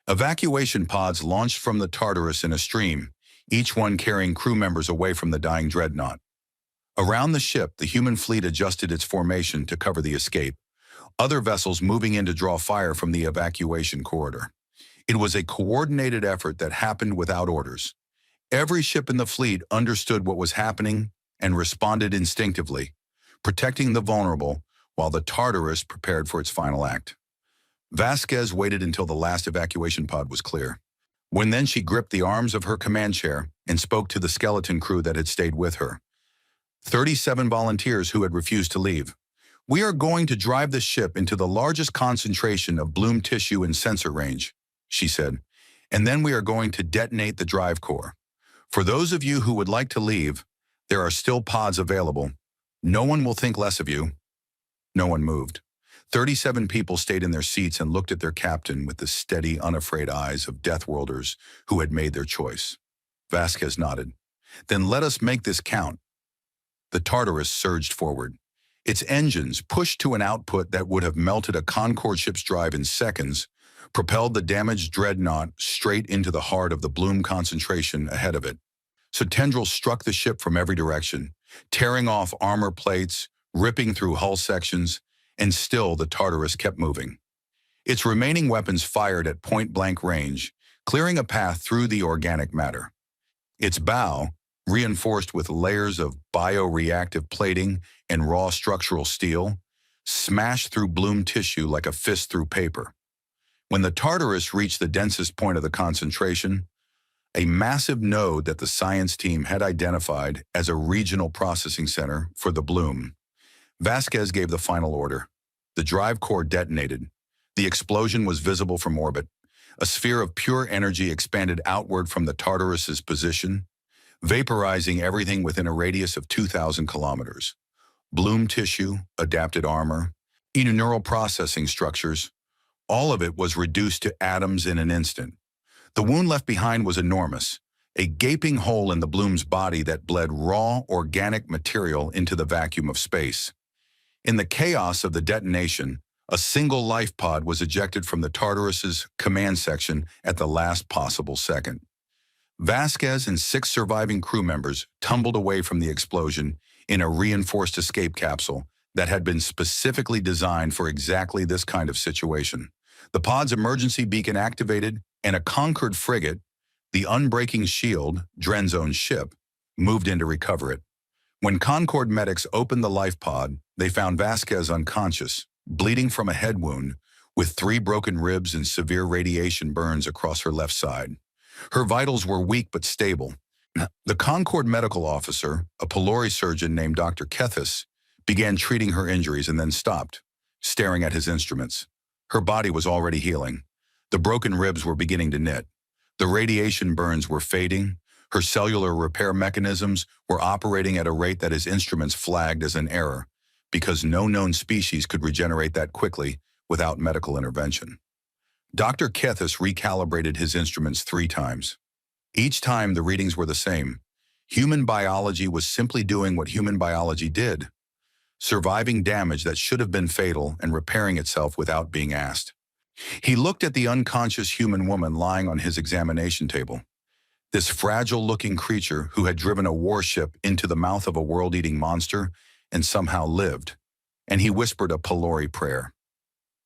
Evacuation pods launched from the Tartarus in a stream, each one carrying crew members away from the dying dreadnought. Around the ship, the human fleet adjusted its formation to cover the escape, other vessels moving in to draw fire from the evacuation corridor. It was a coordinated effort that happened without orders. Every ship in the fleet understood what was happening and responded instinctively, protecting the vulnerable while the Tartarus prepared for its final act. Vasquez waited until the last evacuation pod was clear. When then she gripped the arms of her command chair and spoke to the skeleton crew that had stayed with her. 37 volunteers who had refused to leave. We are going to drive the ship into the largest concentration of bloom tissue in sensor range, she said, and then we are going to detonate the drive core. For those of you who would like to leave, there are still pods available. No one will think less of you. No one moved. 37 people stayed in their seats and looked at their captain with the steady, unafraid eyes of Deathworlders who had made their choice. Vasquez nodded. Then let us make this count. The Tartarus surged forward. Its engines, pushed to an output that would have melted a Concorde ship's drive in seconds, propelled the damaged dreadnought straight into the heart of the bloom concentration ahead of it. So tendrils struck the ship from every direction, tearing off armor plates, ripping through hull sections, and still the Tartarus kept moving. Its remaining weapons fired at point-blank range, clearing a path through the organic matter. Its bow, reinforced with layers of bioreactive plating and raw structural steel, smashed through bloom tissue like a fist through paper. When the Tartarus reached the densest point of the concentration, a massive node that the science team had identified as a regional processing center for the bloom, Vasquez gave the final order. The drive core detonated. The explosion was visible from orbit. A sphere of pure energy expanded outward from the Tartarus's position, vaporizing everything within a radius of 2,000 kilometers. Bloom tissue, adapted armor, neural processing structures, all of it was reduced to atoms in an instant. The wound left behind was enormous, a gaping hole in the bloom's body that bled raw, organic material into the vacuum of space. In the chaos of the detonation, a single life pod was ejected from the Tartarus's command section at the last possible second. Vasquez and 6 surviving crew members tumbled away from the explosion in a reinforced escape capsule that had been specifically designed for exactly this kind of situation. The pod's emergency beacon activated, and a Concorde frigate, the unbreaking shield, Dren's own ship, moved in to recover it. When Concorde medics opened the life pod, they found Vasquez unconscious, bleeding from a head wound, with 3 broken ribs and severe radiation burns across her left side. Her vitals were weak but stable. The Concorde medical officer, a pylori surgeon named Dr. Kethis, began treating her injuries and then stopped, staring at his instruments. Her body was already healing. The broken ribs were beginning to knit. The radiation burns were fading. Her cellular repair mechanisms were operating at a rate that his instruments flagged as an error, because no known species could regenerate that quickly without medical intervention. Dr. Kethis recalibrated his instruments 3 times. Each time the readings were the same. Human biology was simply doing what human biology did, surviving damage that should have been fatal and repairing itself without being asked. He looked at the unconscious human woman lying on his examination table, this fragile-looking creature who had driven a warship into the mouth of a world-eating monster and somehow lived, and he whispered a pylori prayer.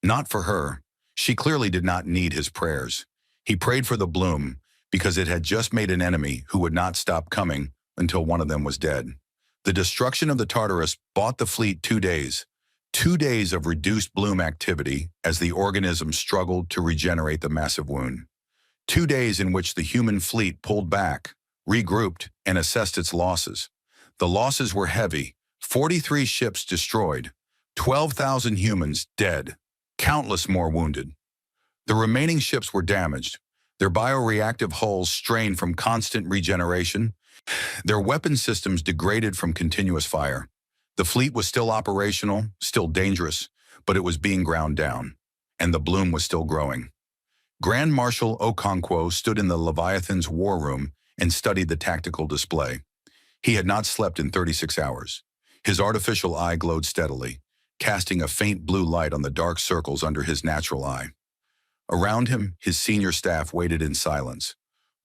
Not for her. She clearly did not need his prayers. He prayed for the bloom because it had just made an enemy who would not stop coming until one of them was dead. The destruction of the Tartarus bought the fleet 2 days. 2 days of reduced bloom activity as the organism struggled to regenerate the massive wound. 2 days in which the human fleet pulled back, regrouped, and assessed its losses. The losses were heavy. 43 ships destroyed, 12,000 humans dead, countless more wounded. The remaining ships were damaged, their bioreactive hulls strained from constant regeneration, their weapon systems degraded from continuous fire. The fleet was still operational, still dangerous, but it was being ground down, and the bloom was still growing. Grand Marshal Okonkwo stood in the Leviathan's war room and studied the tactical display. He had not slept in 36 hours. His artificial eye glowed steadily, casting a faint blue light on the dark circles under his natural eye. Around him, his senior staff waited in silence,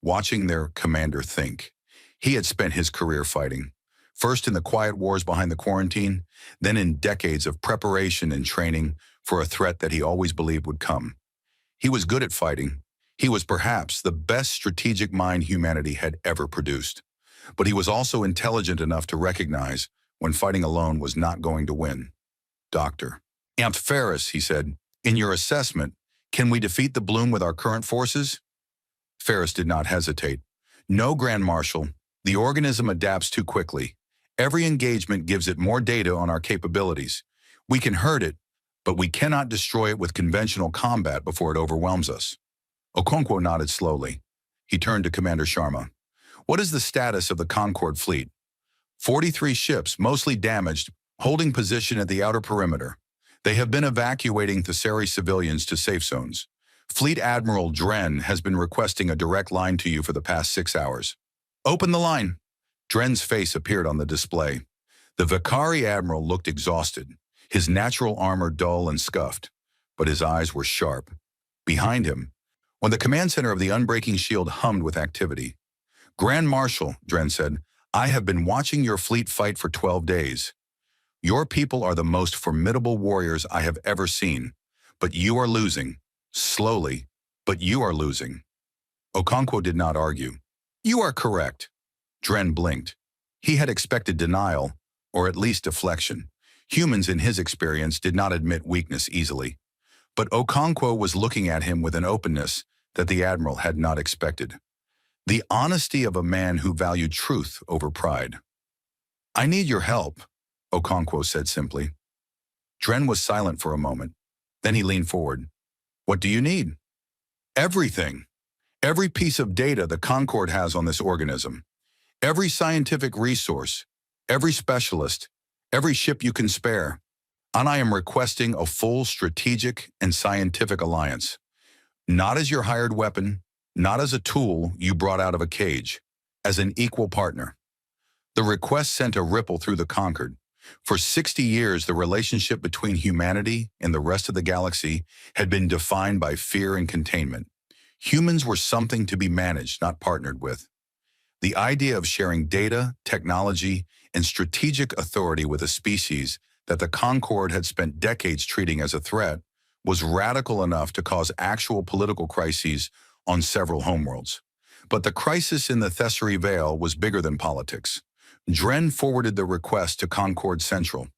watching their commander think. He had spent his career fighting, first in the quiet wars behind the quarantine, then in decades of preparation and training for a threat that he always believed would come. He was good at fighting. He was perhaps the best strategic mind humanity had ever produced. But he was also intelligent enough to recognize when fighting alone was not going to win. Doctor. Aunt Ferris, he said, in your assessment, can we defeat the bloom with our current forces? Ferris did not hesitate. No, Grand Marshal. The organism adapts too quickly. Every engagement gives it more data on our capabilities. We can hurt it, but we cannot destroy it with conventional combat before it overwhelms us. Okonkwo nodded slowly. He turned to Commander Sharma. What is the status of the Concorde fleet? 43 ships, mostly damaged, holding position at the outer perimeter. They have been evacuating Thessari civilians to safe zones. Fleet Admiral Dren has been requesting a direct line to you for the past 6 hours. Open the line. Dren's face appeared on the display. The Vakari Admiral looked exhausted, his natural armor dull and scuffed, but his eyes were sharp. Behind him, when the command center of the Unbreaking Shield hummed with activity. Grand Marshal, Dren said, I have been watching your fleet fight for 12 days. Your people are the most formidable warriors I have ever seen, but you are losing. Slowly, but you are losing. Okonkwo did not argue. You are correct. Dren blinked. He had expected denial, or at least deflection. Humans, in his experience, did not admit weakness easily. But Okonkwo was looking at him with an openness that the Admiral had not expected. The honesty of a man who valued truth over pride. I need your help, Okonkwo said simply. Dren was silent for a moment. Then he leaned forward. What do you need? Everything. Every piece of data the Concorde has on this organism. Every scientific resource. Every specialist. Every ship you can spare. And I am requesting a full strategic and scientific alliance. Not as your hired weapon, not as a tool you brought out of a cage, as an equal partner. The request sent a ripple through the Concorde. For 60 years, the relationship between humanity and the rest of the galaxy had been defined by fear and containment. Humans were something to be managed, not partnered with. The idea of sharing data, technology, and strategic authority with a species that the Concorde had spent decades treating as a threat was radical enough to cause actual political crises on several homeworlds. But the crisis in the Thessari Vale was bigger than politics. Dren forwarded the request to Concorde Central.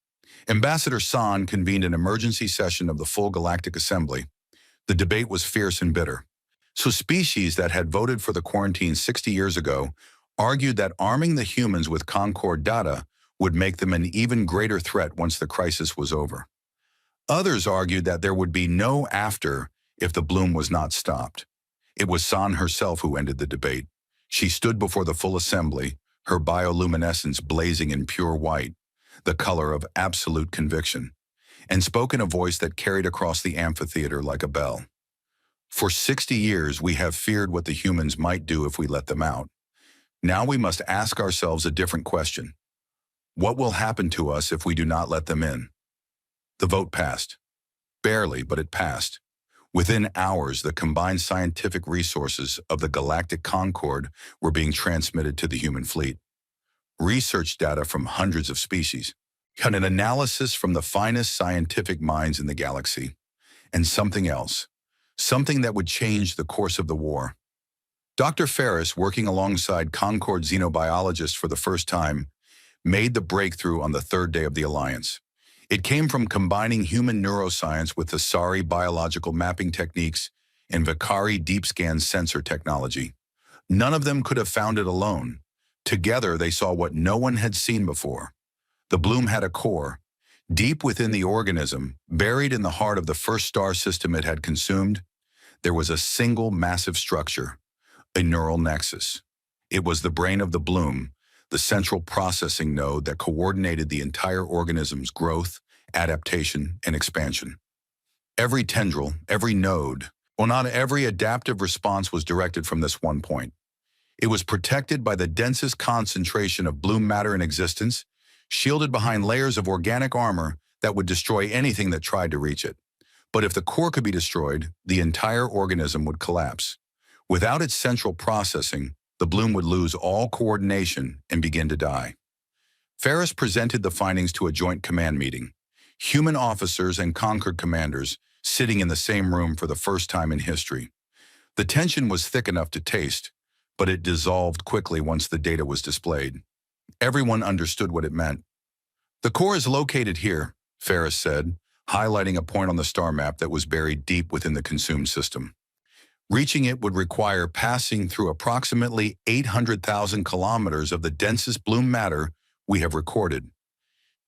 Ambassador San convened an emergency session of the full Galactic Assembly. The debate was fierce and bitter. So species that had voted for the quarantine 60 years ago argued that arming the humans with Concorde data would make them an even greater threat once the crisis was over. Others argued that there would be no after if the bloom was not stopped. It was San herself who ended the debate. She stood before the full assembly, her bioluminescence blazing in pure white, the color of absolute conviction, and spoke in a voice that carried across the amphitheater like a bell. For 60 years, we have feared what the humans might do if we let them out. Now we must ask ourselves a different question. What will happen to us if we do not let them in? The vote passed. Barely, but it passed. Within hours, the combined scientific resources of the Galactic Concorde were being transmitted to the human fleet. Research data from hundreds of species, and an analysis from the finest scientific minds in the galaxy. And something else, something that would change the course of the war. Dr. Ferris, working alongside Concorde xenobiologists for the first time, made the breakthrough on the third day of the alliance. It came from combining human neuroscience with the Thessari biological mapping techniques and Vakari deep scan sensor technology. None of them could have found it alone. Together, they saw what no one had seen before. The bloom had a core. Deep within the organism, buried in the heart of the first star system it had consumed, there was a single massive structure, a neural nexus. It was the brain of the bloom, the central processing node that coordinated the entire organism's growth, adaptation, and expansion. Every tendril, every node, well, not every adaptive response was directed from this one point. It was protected by the densest concentration of bloom matter in existence, shielded behind layers of organic armor that would destroy anything that tried to reach it. But if the core could be destroyed, the entire organism would collapse. Without its central processing, the bloom would lose all coordination and begin to die. Ferris presented the findings to a joint command meeting. Human officers and Concord commanders sitting in the same room for the first time in history. The tension was thick enough to taste, but it dissolved quickly once the data was displayed. Everyone understood what it meant. "The core is located here," Ferris said, highlighting a point on the star map that was buried deep within the consumed system. Reaching it would require passing through approximately 800,000 kilometers of the densest bloom matter we have recorded.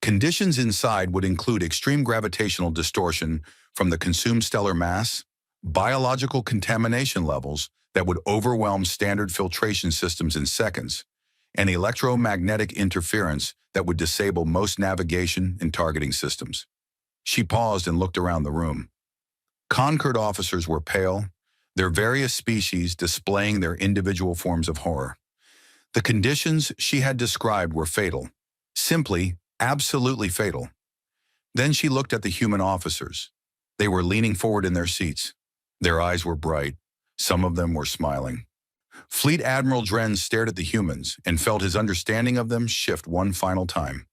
Conditions inside would include extreme gravitational distortion from the consumed stellar mass, biological contamination levels that would overwhelm standard filtration systems in seconds, and electromagnetic interference that would disable most navigation and targeting systems. She paused and looked around the room. Concord officers were pale, their various species displaying their individual forms of horror. The conditions she had described were fatal, simply, absolutely fatal. Then she looked at the human officers. They were leaning forward in their seats. Their eyes were bright. Some of them were smiling. Fleet Admiral Dren stared at the humans and felt his understanding of them shift one final time.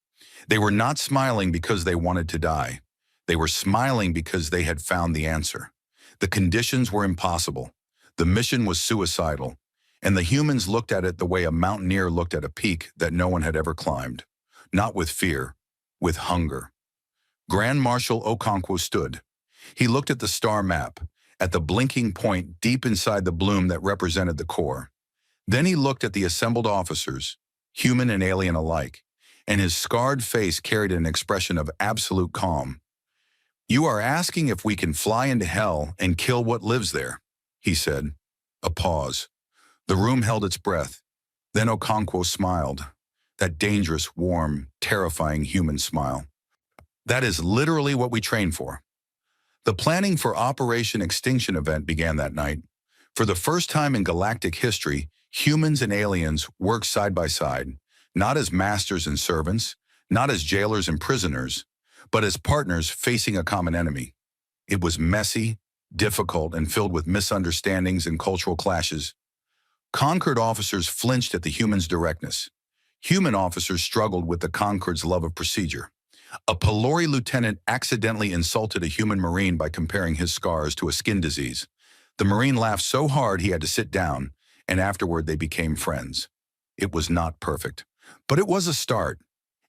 They were not smiling because they wanted to die. They were smiling because they had found the answer. The conditions were impossible. The mission was suicidal. And the humans looked at it the way a mountaineer looked at a peak that no one had ever climbed. Not with fear, with hunger. Grand Marshal Okonkwo stood. He looked at the star map, at the blinking point deep inside the bloom that represented the core. Then he looked at the assembled officers, human and alien alike, and his scarred face carried an expression of absolute calm. "You are asking if we can fly into hell and kill what lives there," he said. A pause. The room held its breath. Then Okonkwo smiled. That dangerous, warm, terrifying human smile. "That is literally what we train for." The planning for Operation Extinction event began that night. For the first time in galactic history, humans and aliens worked side by side, not as masters and servants, not as jailers and prisoners, but as partners facing a common enemy. It was messy, difficult, and filled with misunderstandings and cultural clashes. Concord officers flinched at the humans' directness. Human officers struggled with the Concord's love of procedure. A Pelori lieutenant accidentally insulted a human Marine by comparing his scars to a skin disease. The Marine laughed so hard he had to sit down, and afterward they became friends. It was not perfect, but it was a start.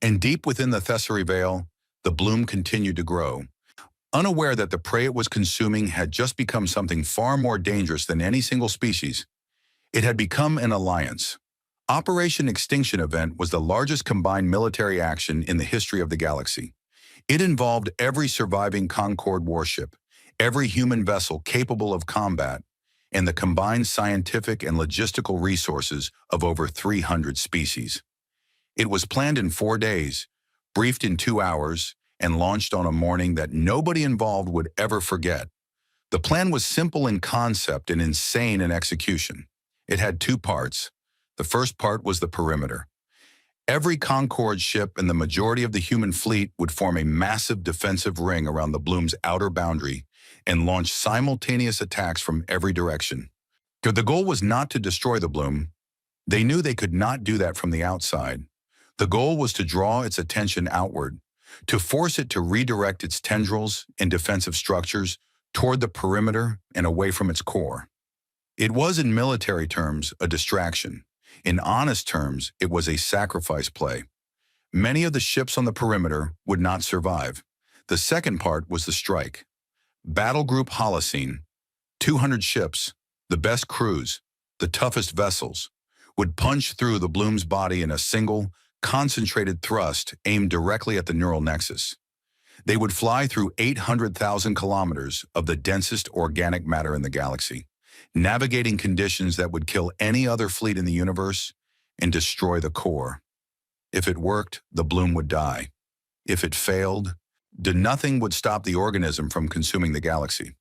And deep within the Thessary Veil, the bloom continued to grow. Unaware that the prey it was consuming had just become something far more dangerous than any single species, it had become an alliance. Operation Extinction Event was the largest combined military action in the history of the galaxy. It involved every surviving Concorde warship, every human vessel capable of combat, and the combined scientific and logistical resources of over 300 species. It was planned in 4 days, briefed in 2 hours, and launched on a morning that nobody involved would ever forget. The plan was simple in concept and insane in execution. It had 2 parts. The first part was the perimeter. Every Concorde ship and the majority of the human fleet would form a massive defensive ring around the bloom's outer boundary and launch simultaneous attacks from every direction. The goal was not to destroy the bloom. They knew they could not do that from the outside. The goal was to draw its attention outward, to force it to redirect its tendrils and defensive structures toward the perimeter and away from its core. It was, in military terms, a distraction. In honest terms, it was a sacrifice play. Many of the ships on the perimeter would not survive. The second part was the strike. Battle Group Holocene, 200 ships, the best crews, the toughest vessels, would punch through the bloom's body in a single, concentrated thrust aimed directly at the neural nexus. They would fly through 800,000 kilometers of the densest organic matter in the galaxy, navigating conditions that would kill any other fleet in the universe and destroy the core. If it worked, the bloom would die. If it failed, nothing would stop the organism from consuming the galaxy.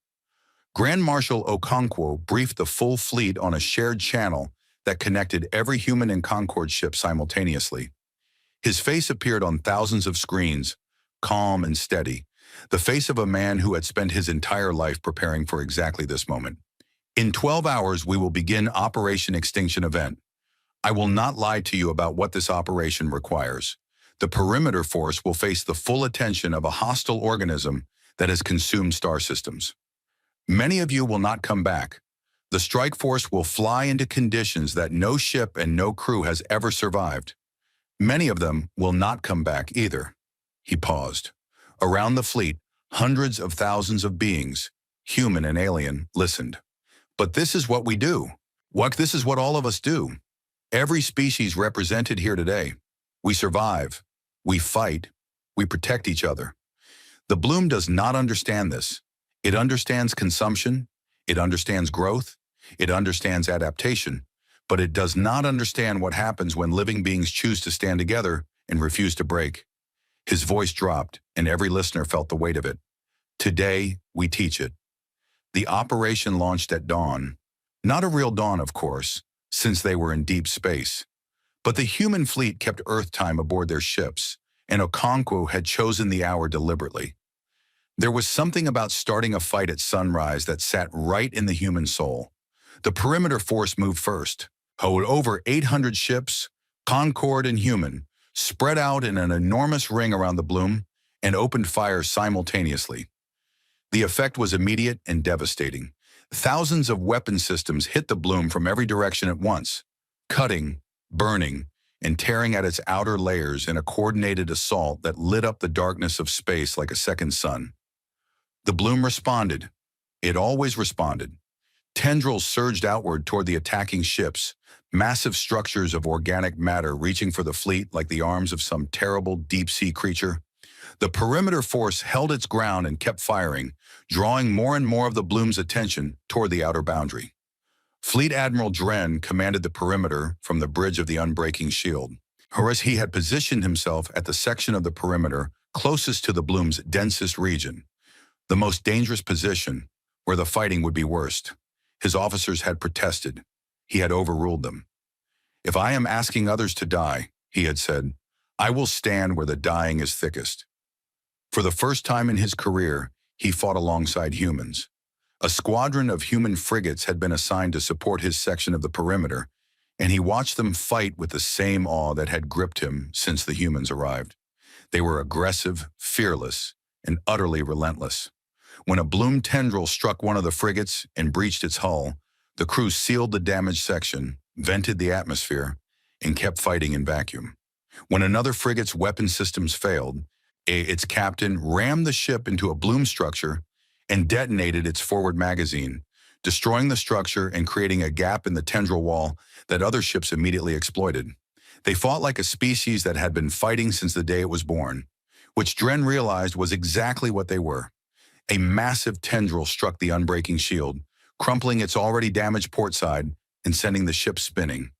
Grand Marshal Okonkwo briefed the full fleet on a shared channel that connected every human and Concord ship simultaneously. His face appeared on thousands of screens, calm and steady, the face of a man who had spent his entire life preparing for exactly this moment. In 12 hours, we will begin Operation Extinction Event. I will not lie to you about what this operation requires. The perimeter force will face the full attention of a hostile organism that has consumed star systems. Many of you will not come back. The strike force will fly into conditions that no ship and no crew has ever survived. Many of them will not come back either. He paused. Around the fleet, hundreds of thousands of beings, human and alien, listened. But this is what we do. This is what all of us do. Every species represented here today. We survive. We fight. We protect each other. The bloom does not understand this. It understands consumption, it understands growth, it understands adaptation, but it does not understand what happens when living beings choose to stand together and refuse to break. His voice dropped, and every listener felt the weight of it. Today, we teach it. The operation launched at dawn. Not a real dawn, of course, since they were in deep space. But the human fleet kept Earth time aboard their ships, and Okonkwo had chosen the hour deliberately. There was something about starting a fight at sunrise that sat right in the human soul. The perimeter force moved first. Over 800 ships, Concord and human, spread out in an enormous ring around the bloom and opened fire simultaneously. The effect was immediate and devastating. Thousands of weapon systems hit the bloom from every direction at once, cutting, burning, and tearing at its outer layers in a coordinated assault that lit up the darkness of space like a second sun. The bloom responded. It always responded. Tendrils surged outward toward the attacking ships, massive structures of organic matter reaching for the fleet like the arms of some terrible deep-sea creature. The perimeter force held its ground and kept firing, drawing more and more of the bloom's attention toward the outer boundary. Fleet Admiral Dren commanded the perimeter from the bridge of the unbreaking shield. Whereas he had positioned himself at the section of the perimeter closest to the bloom's densest region, the most dangerous position, where the fighting would be worst. His officers had protested. He had overruled them. "If I am asking others to die," he had said, "I will stand where the dying is thickest." For the first time in his career, he fought alongside humans. A squadron of human frigates had been assigned to support his section of the perimeter, and he watched them fight with the same awe that had gripped him since the humans arrived. They were aggressive, fearless, and utterly relentless. When a bloom tendril struck one of the frigates and breached its hull, the crew sealed the damaged section, vented the atmosphere, and kept fighting in vacuum. When another frigate's weapon systems failed, its captain rammed the ship into a bloom structure and detonated its forward magazine, destroying the structure and creating a gap in the tendril wall that other ships immediately exploited. They fought like a species that had been fighting since the day it was born, which Dren realized was exactly what they were. A massive tendril struck the unbreaking shield, crumpling its already damaged port side and sending the ship spinning.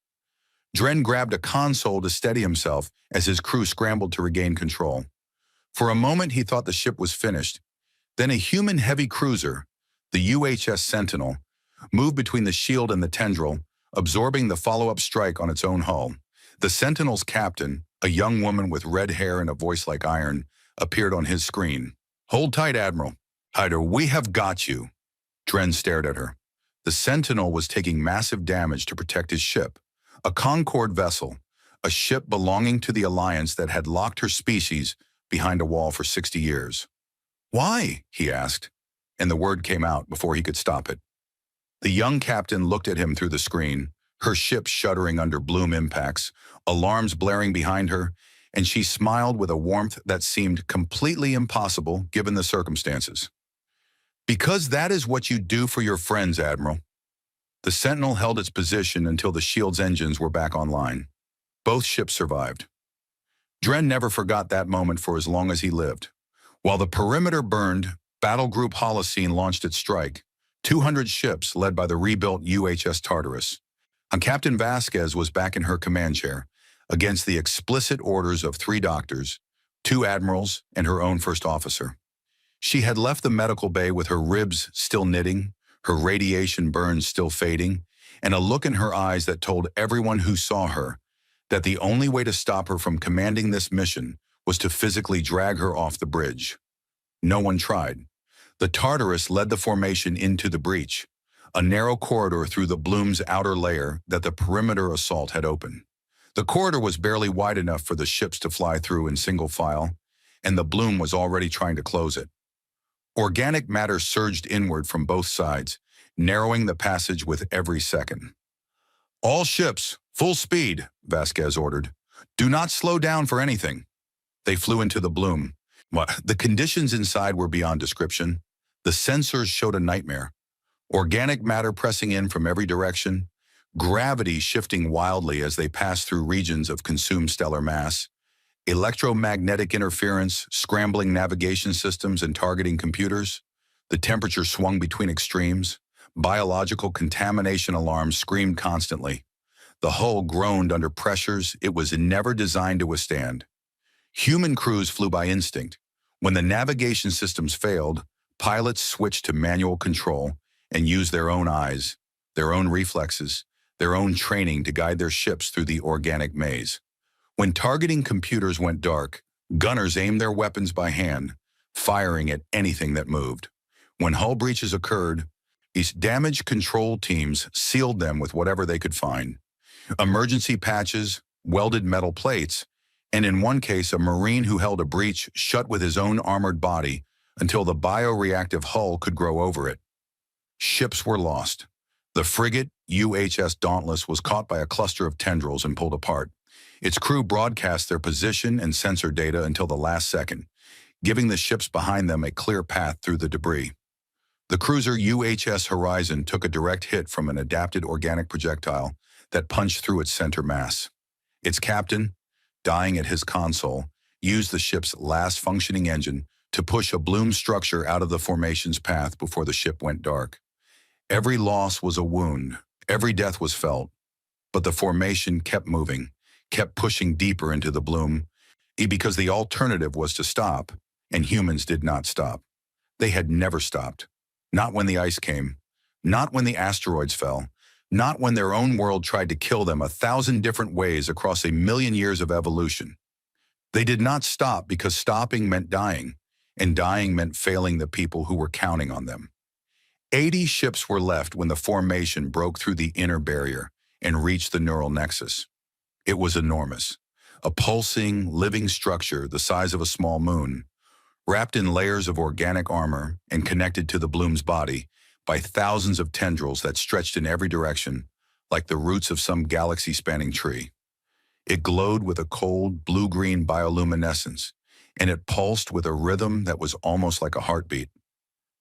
Dren grabbed a console to steady himself as his crew scrambled to regain control. For a moment, he thought the ship was finished. Then a human heavy cruiser, the UHS Sentinel, moved between the shield and the tendril, absorbing the follow-up strike on its own hull. The Sentinel's captain, a young woman with red hair and a voice like iron, appeared on his screen. "Hold tight, Admiral. Hyder, we have got you." Dren stared at her. The Sentinel was taking massive damage to protect his ship, a Concord vessel, a ship belonging to the Alliance that had locked her species behind a wall for 60 years. "Why?" he asked, and the word came out before he could stop it. The young captain looked at him through the screen, her ship shuddering under bloom impacts, alarms blaring behind her, and she smiled with a warmth that seemed completely impossible given the circumstances. "Because that is what you do for your friends, Admiral." The Sentinel held its position until the shield's engines were back online. Both ships survived. Dren never forgot that moment for as long as he lived. While the perimeter burned, Battle Group Holocene launched its strike. 200 ships led by the rebuilt UHS Tartarus. And Captain Vasquez was back in her command chair, against the explicit orders of 3 doctors, 2 admirals, and her own first officer. She had left the medical bay with her ribs still knitting, her radiation burns still fading, and a look in her eyes that told everyone who saw her that the only way to stop her from commanding this mission was to physically drag her off the bridge. No one tried. The Tartarus led the formation into the breach, a narrow corridor through the Bloom's outer layer that the perimeter assault had opened. The corridor was barely wide enough for the ships to fly through in single file, and the Bloom was already trying to close it. Organic matter surged inward from both sides, narrowing the passage with every second. "All ships, full speed," Vasquez ordered. "Do not slow down for anything." They flew into the Bloom. The conditions inside were beyond description. The sensors showed a nightmare. Organic matter pressing in from every direction, gravity shifting wildly as they passed through regions of consumed stellar mass, electromagnetic interference, scrambling navigation systems and targeting computers. The temperature swung between extremes. Biological contamination alarms screamed constantly. The hull groaned under pressures it was never designed to withstand. Human crews flew by instinct. When the navigation systems failed, pilots switched to manual control and used their own eyes, their own reflexes, their own training to guide their ships through the organic maze. When targeting computers went dark, gunners aimed their weapons by hand, firing at anything that moved. When hull breaches occurred, these damage control teams sealed them with whatever they could find. Emergency patches, welded metal plates, and in one case a Marine who held a breach shut with his own armored body until the bioreactive hull could grow over it. Ships were lost. The frigate UHS Dauntless was caught by a cluster of tendrils and pulled apart. Its crew broadcast their position and sensor data until the last second, giving the ships behind them a clear path through the debris. The cruiser UHS Horizon took a direct hit from an adapted organic projectile that punched through its center mass. Its captain, dying at his console, used the ship's last functioning engine to push a Bloom structure out of the formation's path before the ship went dark. Every loss was a wound, every death was felt, but the formation kept moving, kept pushing deeper into the Bloom, because the alternative was to stop, and humans did not stop. They had never stopped. Not when the ice came, not when the asteroids fell, not when their own world tried to kill them 1,000 different ways across 1,000,000 years of evolution. They did not stop because stopping meant dying, and dying meant failing the people who were counting on them. 80 ships were left when the formation broke through the inner barrier and reached the neural nexus. It was enormous, a pulsing, living structure the size of a small moon, wrapped in layers of organic armor and connected to the Bloom's body by thousands of tendrils that stretched in every direction, like the roots of some galaxy-spanning tree. It glowed with a cold, blue-green bioluminescence, and it pulsed with a rhythm that was almost like a heartbeat.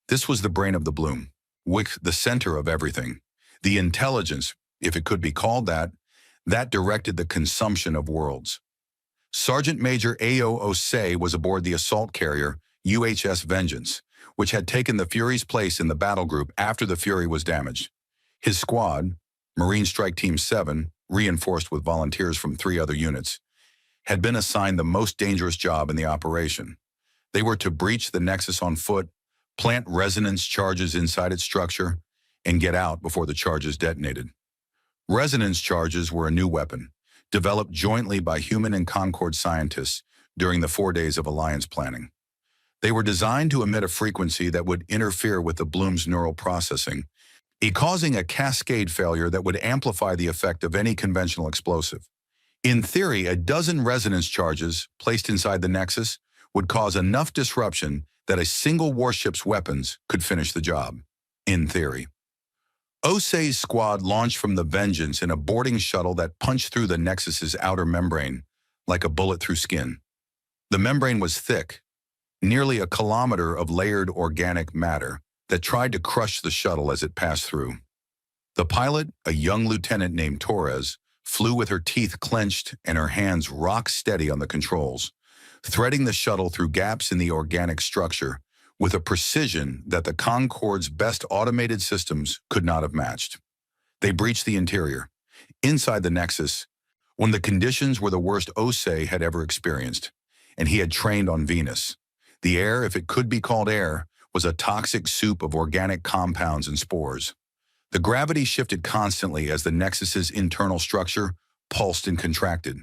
This was the brain of the Bloom, the center of everything, the intelligence, if it could be called that directed the consumption of worlds. Sergeant Major A.O. Osei was aboard the assault carrier UHS Vengeance, which had taken the Fury's place in the battle group after the Fury was damaged. His squad, Marine Strike Team 7, reinforced with volunteers from 3 other units, had been assigned the most dangerous job in the operation. They were to breach the Nexus on foot, plant resonance charges inside its structure, and get out before the charges detonated. Resonance charges were a new weapon, developed jointly by human and Concord scientists during the 4 days of Alliance planning. They were designed to emit a frequency that would interfere with the Bloom's neural processing, causing a cascade failure that would amplify the effect of any conventional explosive. In theory, a dozen resonance charges placed inside the Nexus would cause enough disruption that a single warship's weapons could finish the job. In theory. Osei's squad launched from the Vengeance in a boarding shuttle that punched through the Nexus's outer membrane like a bullet through skin. The membrane was thick, nearly a kilometer of layered organic matter that tried to crush the shuttle as it passed through. The pilot, a young lieutenant named Torres, flew with her teeth clenched and her hands rock steady on the controls, threading the shuttle through gaps in the organic structure with a precision that the Concorde's best automated systems could not have matched. They breached the interior. Inside the Nexus, when the conditions were the worst Osei had ever experienced, and he had trained on Venus. The air, if it could be called air, was a toxic soup of organic compounds and spores. The gravity shifted constantly as the Nexus's internal structure pulsed and contracted.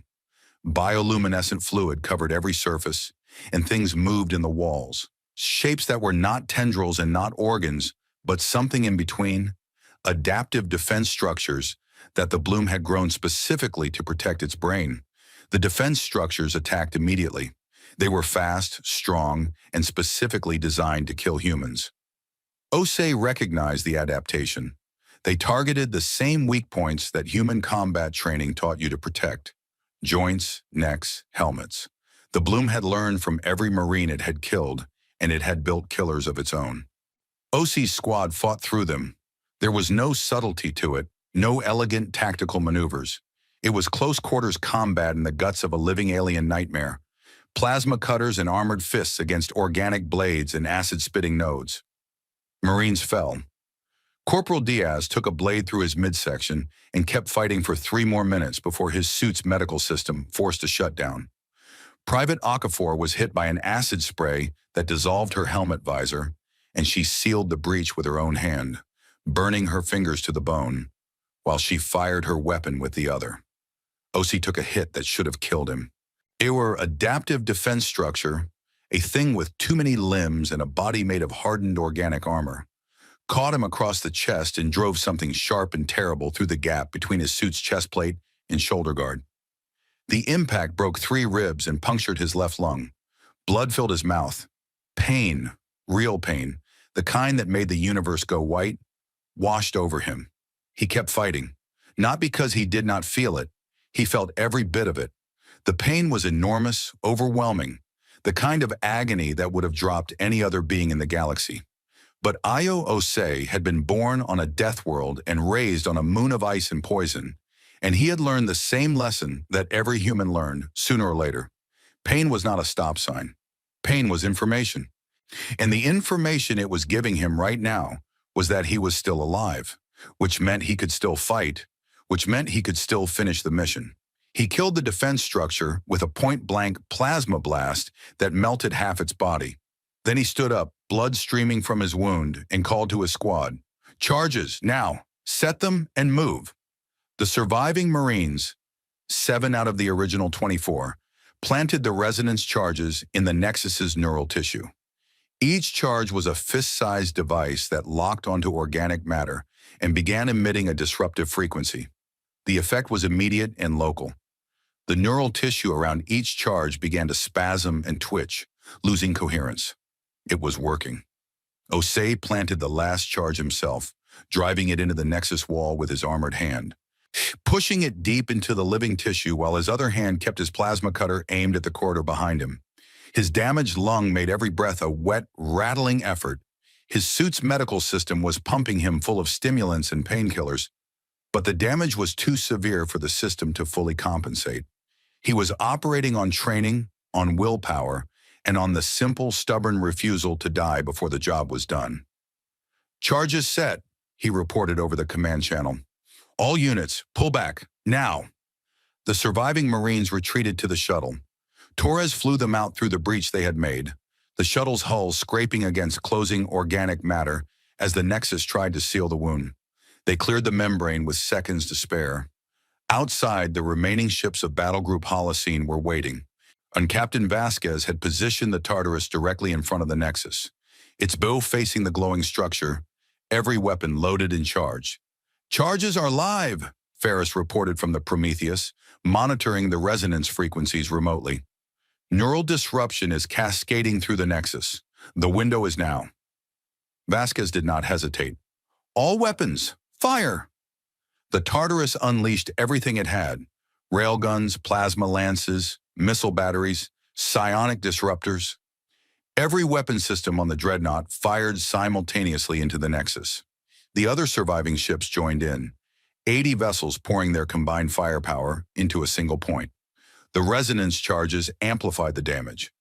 Bioluminescent fluid covered every surface, and things moved in the walls. Shapes that were not tendrils and not organs, but something in between. Adaptive defense structures that the bloom had grown specifically to protect its brain. The defense structures attacked immediately. They were fast, strong, and specifically designed to kill humans. Osei recognized the adaptation. They targeted the same weak points that human combat training taught you to protect: joints, necks, helmets. The bloom had learned from every Marine it had killed, and it had built killers of its own. Osei's squad fought through them. There was no subtlety to it, no elegant tactical maneuvers. It was close-quarters combat in the guts of a living alien nightmare. Plasma cutters and armored fists against organic blades and acid-spitting nodes. Marines fell. Corporal Diaz took a blade through his midsection and kept fighting for 3 more minutes before his suit's medical system forced a shutdown. Private Okafor was hit by an acid spray that dissolved her helmet visor, and she sealed the breach with her own hand, burning her fingers to the bone, while she fired her weapon with the other. Osei took a hit that should have killed him. Our adaptive defense structure, a thing with too many limbs and a body made of hardened organic armor, caught him across the chest and drove something sharp and terrible through the gap between his suit's chest plate and shoulder guard. The impact broke 3 ribs and punctured his left lung. Blood filled his mouth. Pain, real pain, the kind that made the universe go white, washed over him. He kept fighting. Not because he did not feel it. He felt every bit of it. The pain was enormous, overwhelming, the kind of agony that would have dropped any other being in the galaxy. But Io Osei had been born on a death world and raised on a moon of ice and poison, and he had learned the same lesson that every human learned, sooner or later. Pain was not a stop sign. Pain was information. And the information it was giving him right now was that he was still alive, which meant he could still fight, which meant he could still finish the mission. He killed the defense structure with a point-blank plasma blast that melted half its body. Then he stood up, blood streaming from his wound, and called to his squad. "Charges, now! Set them and move!" The surviving Marines, 7 out of the original 24, planted the resonance charges in the Nexus's neural tissue. Each charge was a fist-sized device that locked onto organic matter and began emitting a disruptive frequency. The effect was immediate and local. The neural tissue around each charge began to spasm and twitch, losing coherence. It was working. Osei planted the last charge himself, driving it into the Nexus wall with his armored hand, pushing it deep into the living tissue while his other hand kept his plasma cutter aimed at the corridor behind him. His damaged lung made every breath a wet, rattling effort. His suit's medical system was pumping him full of stimulants and painkillers, but the damage was too severe for the system to fully compensate. He was operating on training, on willpower, and on the simple, stubborn refusal to die before the job was done. "Charges set," he reported over the command channel. "All units, pull back, now." The surviving Marines retreated to the shuttle. Torres flew them out through the breach they had made, the shuttle's hull scraping against closing organic matter as the Nexus tried to seal the wound. They cleared the membrane with seconds to spare. Outside, the remaining ships of Battle Group Holocene were waiting, and Captain Vasquez had positioned the Tartarus directly in front of the Nexus, its bow facing the glowing structure, every weapon loaded and charged. "Charges are live," Ferris reported from the Prometheus, monitoring the resonance frequencies remotely. "Neural disruption is cascading through the Nexus. The window is now." Vasquez did not hesitate. "All weapons, fire!" The Tartarus unleashed everything it had: railguns, plasma lances, missile batteries, psionic disruptors. Every weapon system on the Dreadnought fired simultaneously into the Nexus. The other surviving ships joined in, 80 vessels pouring their combined firepower into a single point. The resonance charges amplified the damage,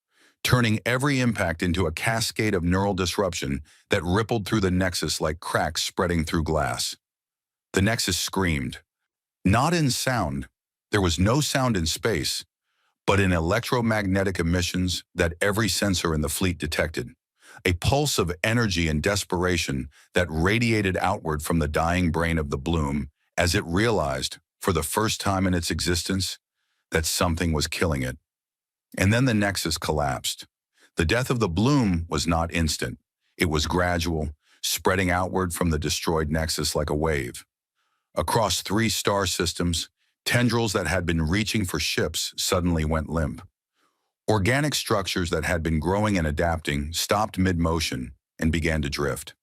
turning every impact into a cascade of neural disruption that rippled through the Nexus like cracks spreading through glass. The Nexus screamed, not in sound, There was no sound in space, but in electromagnetic emissions that every sensor in the fleet detected. A pulse of energy and desperation that radiated outward from the dying brain of the Bloom as it realized, for the first time in its existence, that something was killing it. And then the Nexus collapsed. The death of the Bloom was not instant. It was gradual, spreading outward from the destroyed Nexus like a wave. Across 3 star systems, tendrils that had been reaching for ships suddenly went limp. Organic structures that had been growing and adapting stopped mid-motion and began to drift.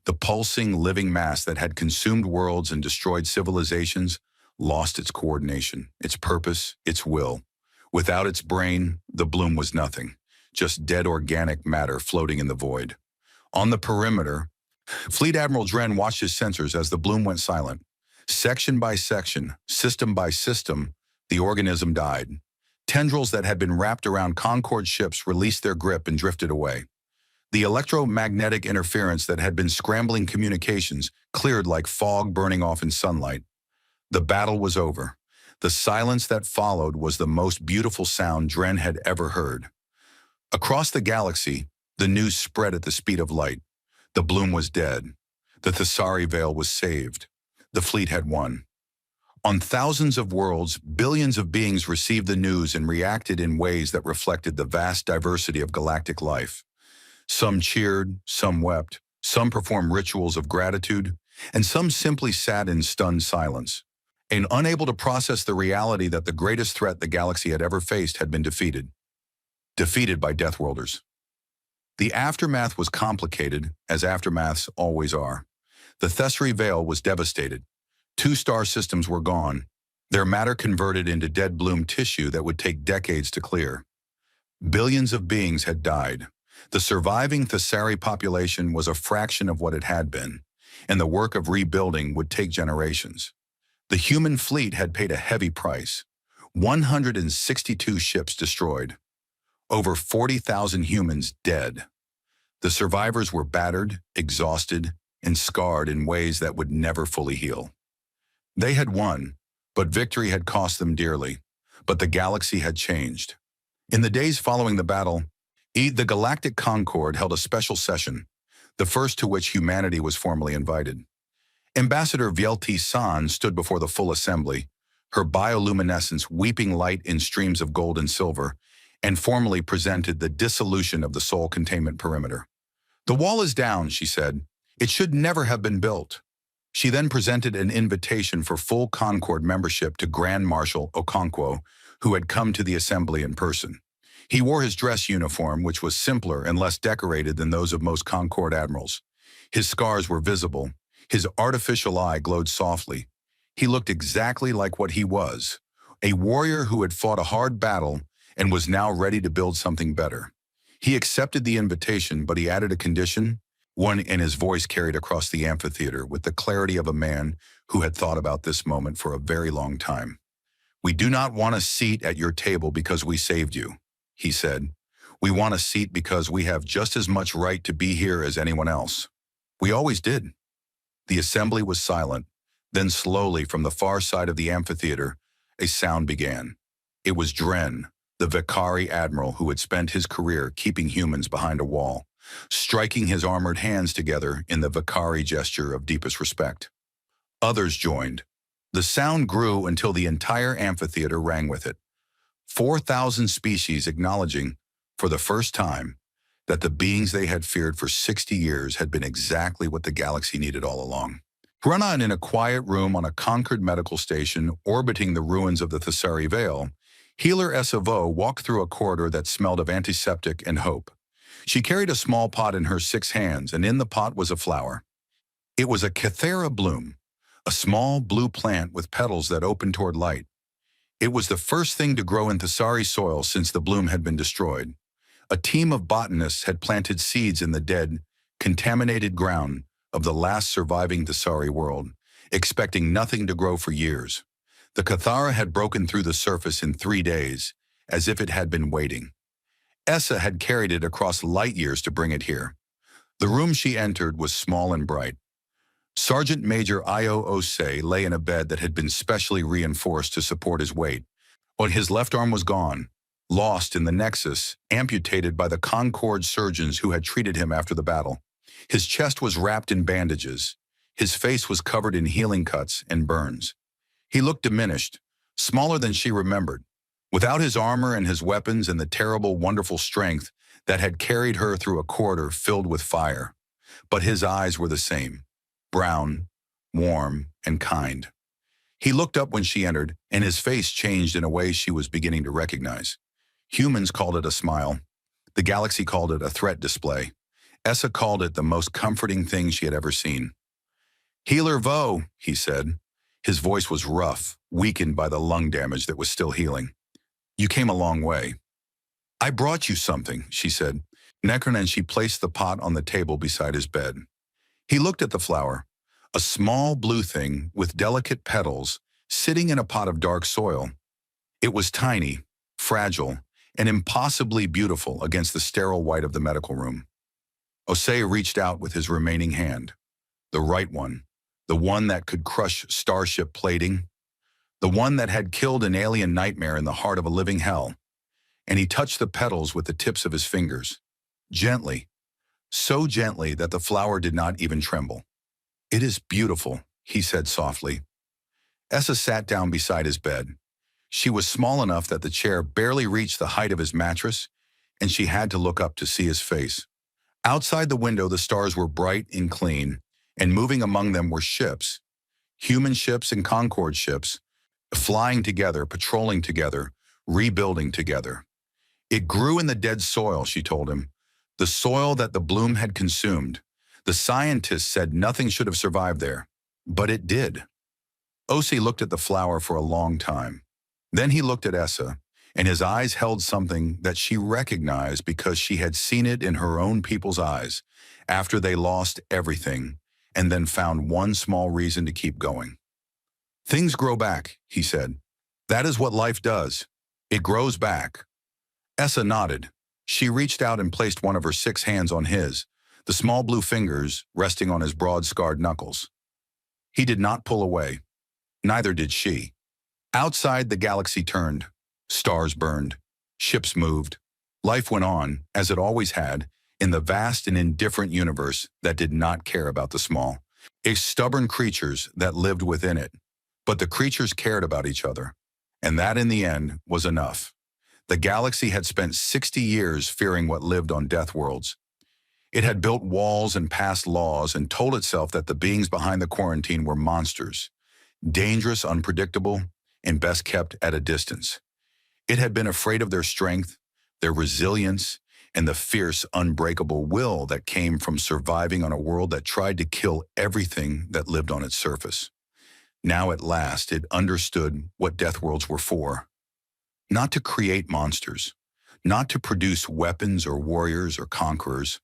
The pulsing, living mass that had consumed worlds and destroyed civilizations lost its coordination, its purpose, its will. Without its brain, the Bloom was nothing, just dead organic matter floating in the void. On the perimeter, Fleet Admiral Dren watched his sensors as the Bloom went silent. Section by section, system by system, the organism died. Tendrils that had been wrapped around Concorde ships released their grip and drifted away. The electromagnetic interference that had been scrambling communications cleared like fog burning off in sunlight. The battle was over. The silence that followed was the most beautiful sound Dren had ever heard. Across the galaxy, the news spread at the speed of light. The Bloom was dead. The Thessari Veil was saved. The fleet had won. On thousands of worlds, billions of beings received the news and reacted in ways that reflected the vast diversity of galactic life. Some cheered, some wept, some performed rituals of gratitude, and some simply sat in stunned silence, and unable to process the reality that the greatest threat the galaxy had ever faced had been defeated. Defeated by Deathworlders. The aftermath was complicated, as aftermaths always are. The Thessari Veil was devastated. 2 star systems were gone, their matter converted into dead Bloom tissue that would take decades to clear. Billions of beings had died. The surviving Thessari population was a fraction of what it had been, and the work of rebuilding would take generations. The human fleet had paid a heavy price. 162 ships destroyed. Over 40,000 humans dead. The survivors were battered, exhausted, and scarred in ways that would never fully heal. They had won, but victory had cost them dearly. But the galaxy had changed. In the days following the battle, the Galactic Concorde held a special session, the first to which humanity was formally invited. Ambassador Vielti San stood before the full assembly, her bioluminescence weeping light in streams of gold and silver, and formally presented the dissolution of the Soul Containment Perimeter. "The wall is down," she said. "It should never have been built." She then presented an invitation for full Concorde membership to Grand Marshal Okonkwo, who had come to the assembly in person. He wore his dress uniform, which was simpler and less decorated than those of most Concorde admirals. His scars were visible. His artificial eye glowed softly. He looked exactly like what he was, a warrior who had fought a hard battle and was now ready to build something better. He accepted the invitation, but he added a condition, one in his voice carried across the amphitheater with the clarity of a man who had thought about this moment for a very long time. "We do not want a seat at your table because we saved you," he said. "We want a seat because we have just as much right to be here as anyone else. We always did." The assembly was silent. Then slowly, from the far side of the amphitheater, a sound began. It was Dren, the Vicari admiral who had spent his career keeping humans behind a wall, striking his armored hands together in the Vicari gesture of deepest respect. Others joined. The sound grew until the entire amphitheater rang with it. 4,000 species acknowledging, for the first time, that the beings they had feared for 60 years had been exactly what the galaxy needed all along. Run in a quiet room on a conquered medical station orbiting the ruins of the Thessari Veil, Healer SOS walked through a corridor that smelled of antiseptic and hope. She carried a small pot in her 6 hands, and in the pot was a flower. It was a Cathera bloom, a small blue plant with petals that opened toward light. It was the first thing to grow in Thessari soil since the bloom had been destroyed. A team of botanists had planted seeds in the dead, contaminated ground of the last surviving Thessari world, expecting nothing to grow for years. The Cathara had broken through the surface in 3 days, as if it had been waiting. Essa had carried it across light years to bring it here. The room she entered was small and bright. Sergeant Major Io Osei lay in a bed that had been specially reinforced to support his weight. But his left arm was gone, lost in the nexus, amputated by the Concord surgeons who had treated him after the battle. His chest was wrapped in bandages. His face was covered in healing cuts and burns. He looked diminished, smaller than she remembered, without his armor and his weapons and the terrible, wonderful strength that had carried her through a corridor filled with fire. But his eyes were the same, brown, warm, and kind. He looked up when she entered, and his face changed in a way she was beginning to recognize. Humans called it a smile. The galaxy called it a threat display. Essa called it the most comforting thing she had ever seen. "Healer Vo," he said. His voice was rough, weakened by the lung damage that was still healing. "You came a long way." "I brought you something," she said. Necron, and she placed the pot on the table beside his bed. He looked at the flower, a small blue thing with delicate petals sitting in a pot of dark soil. It was tiny, fragile, and impossibly beautiful against the sterile white of the medical room. Osei reached out with his remaining hand, the right one, the one that could crush starship plating, the one that had killed an alien nightmare in the heart of a living hell, and he touched the petals with the tips of his fingers, gently, so gently that the flower did not even tremble. "It is beautiful," he said softly. Essa sat down beside his bed. She was small enough that the chair barely reached the height of his mattress, and she had to look up to see his face. Outside the window, the stars were bright and clean, and moving among them were ships, human ships and Concord ships, flying together, patrolling together, rebuilding together. "It grew in the dead soil," she told him, "the soil that the bloom had consumed. The scientists said nothing should have survived there, but it did." Osei looked at the flower for a long time. Then he looked at Essa, and his eyes held something that she recognized because she had seen it in her own people's eyes after they lost everything and then found one small reason to keep going. "Things grow back," he said. "That is what life does. It grows back." Essa nodded. She reached out and placed one of her 6 hands on his, the small blue fingers resting on his broad, scarred knuckles. He did not pull away. Neither did she. Outside, the galaxy turned. Stars burned. Ships moved. Life went on, as it always had, in the vast and indifferent universe that did not care about the small, stubborn creatures that lived within it. But the creatures cared about each other, and that in the end was enough. The galaxy had spent 60 years fearing what lived on Deathworlds. It had built walls and passed laws and told itself that the beings behind the quarantine were monsters, dangerous, unpredictable, and best kept at a distance. It had been afraid of their strength, their resilience, and the fierce, unbreakable will that came from surviving on a world that tried to kill everything that lived on its surface. Now at last it understood what Deathworlds were for. Not to create monsters, not to produce weapons or warriors or conquerors.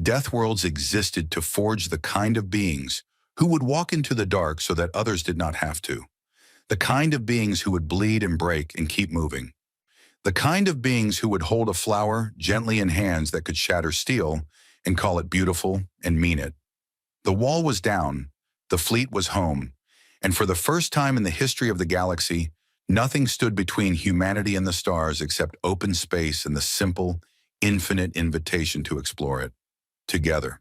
Deathworlds existed to forge the kind of beings who would walk into the dark so that others did not have to. The kind of beings who would bleed and break and keep moving. The kind of beings who would hold a flower gently in hands that could shatter steel and call it beautiful and mean it. The wall was down, the fleet was home, and for the first time in the history of the galaxy, nothing stood between humanity and the stars except open space and the simple, infinite invitation to explore it together.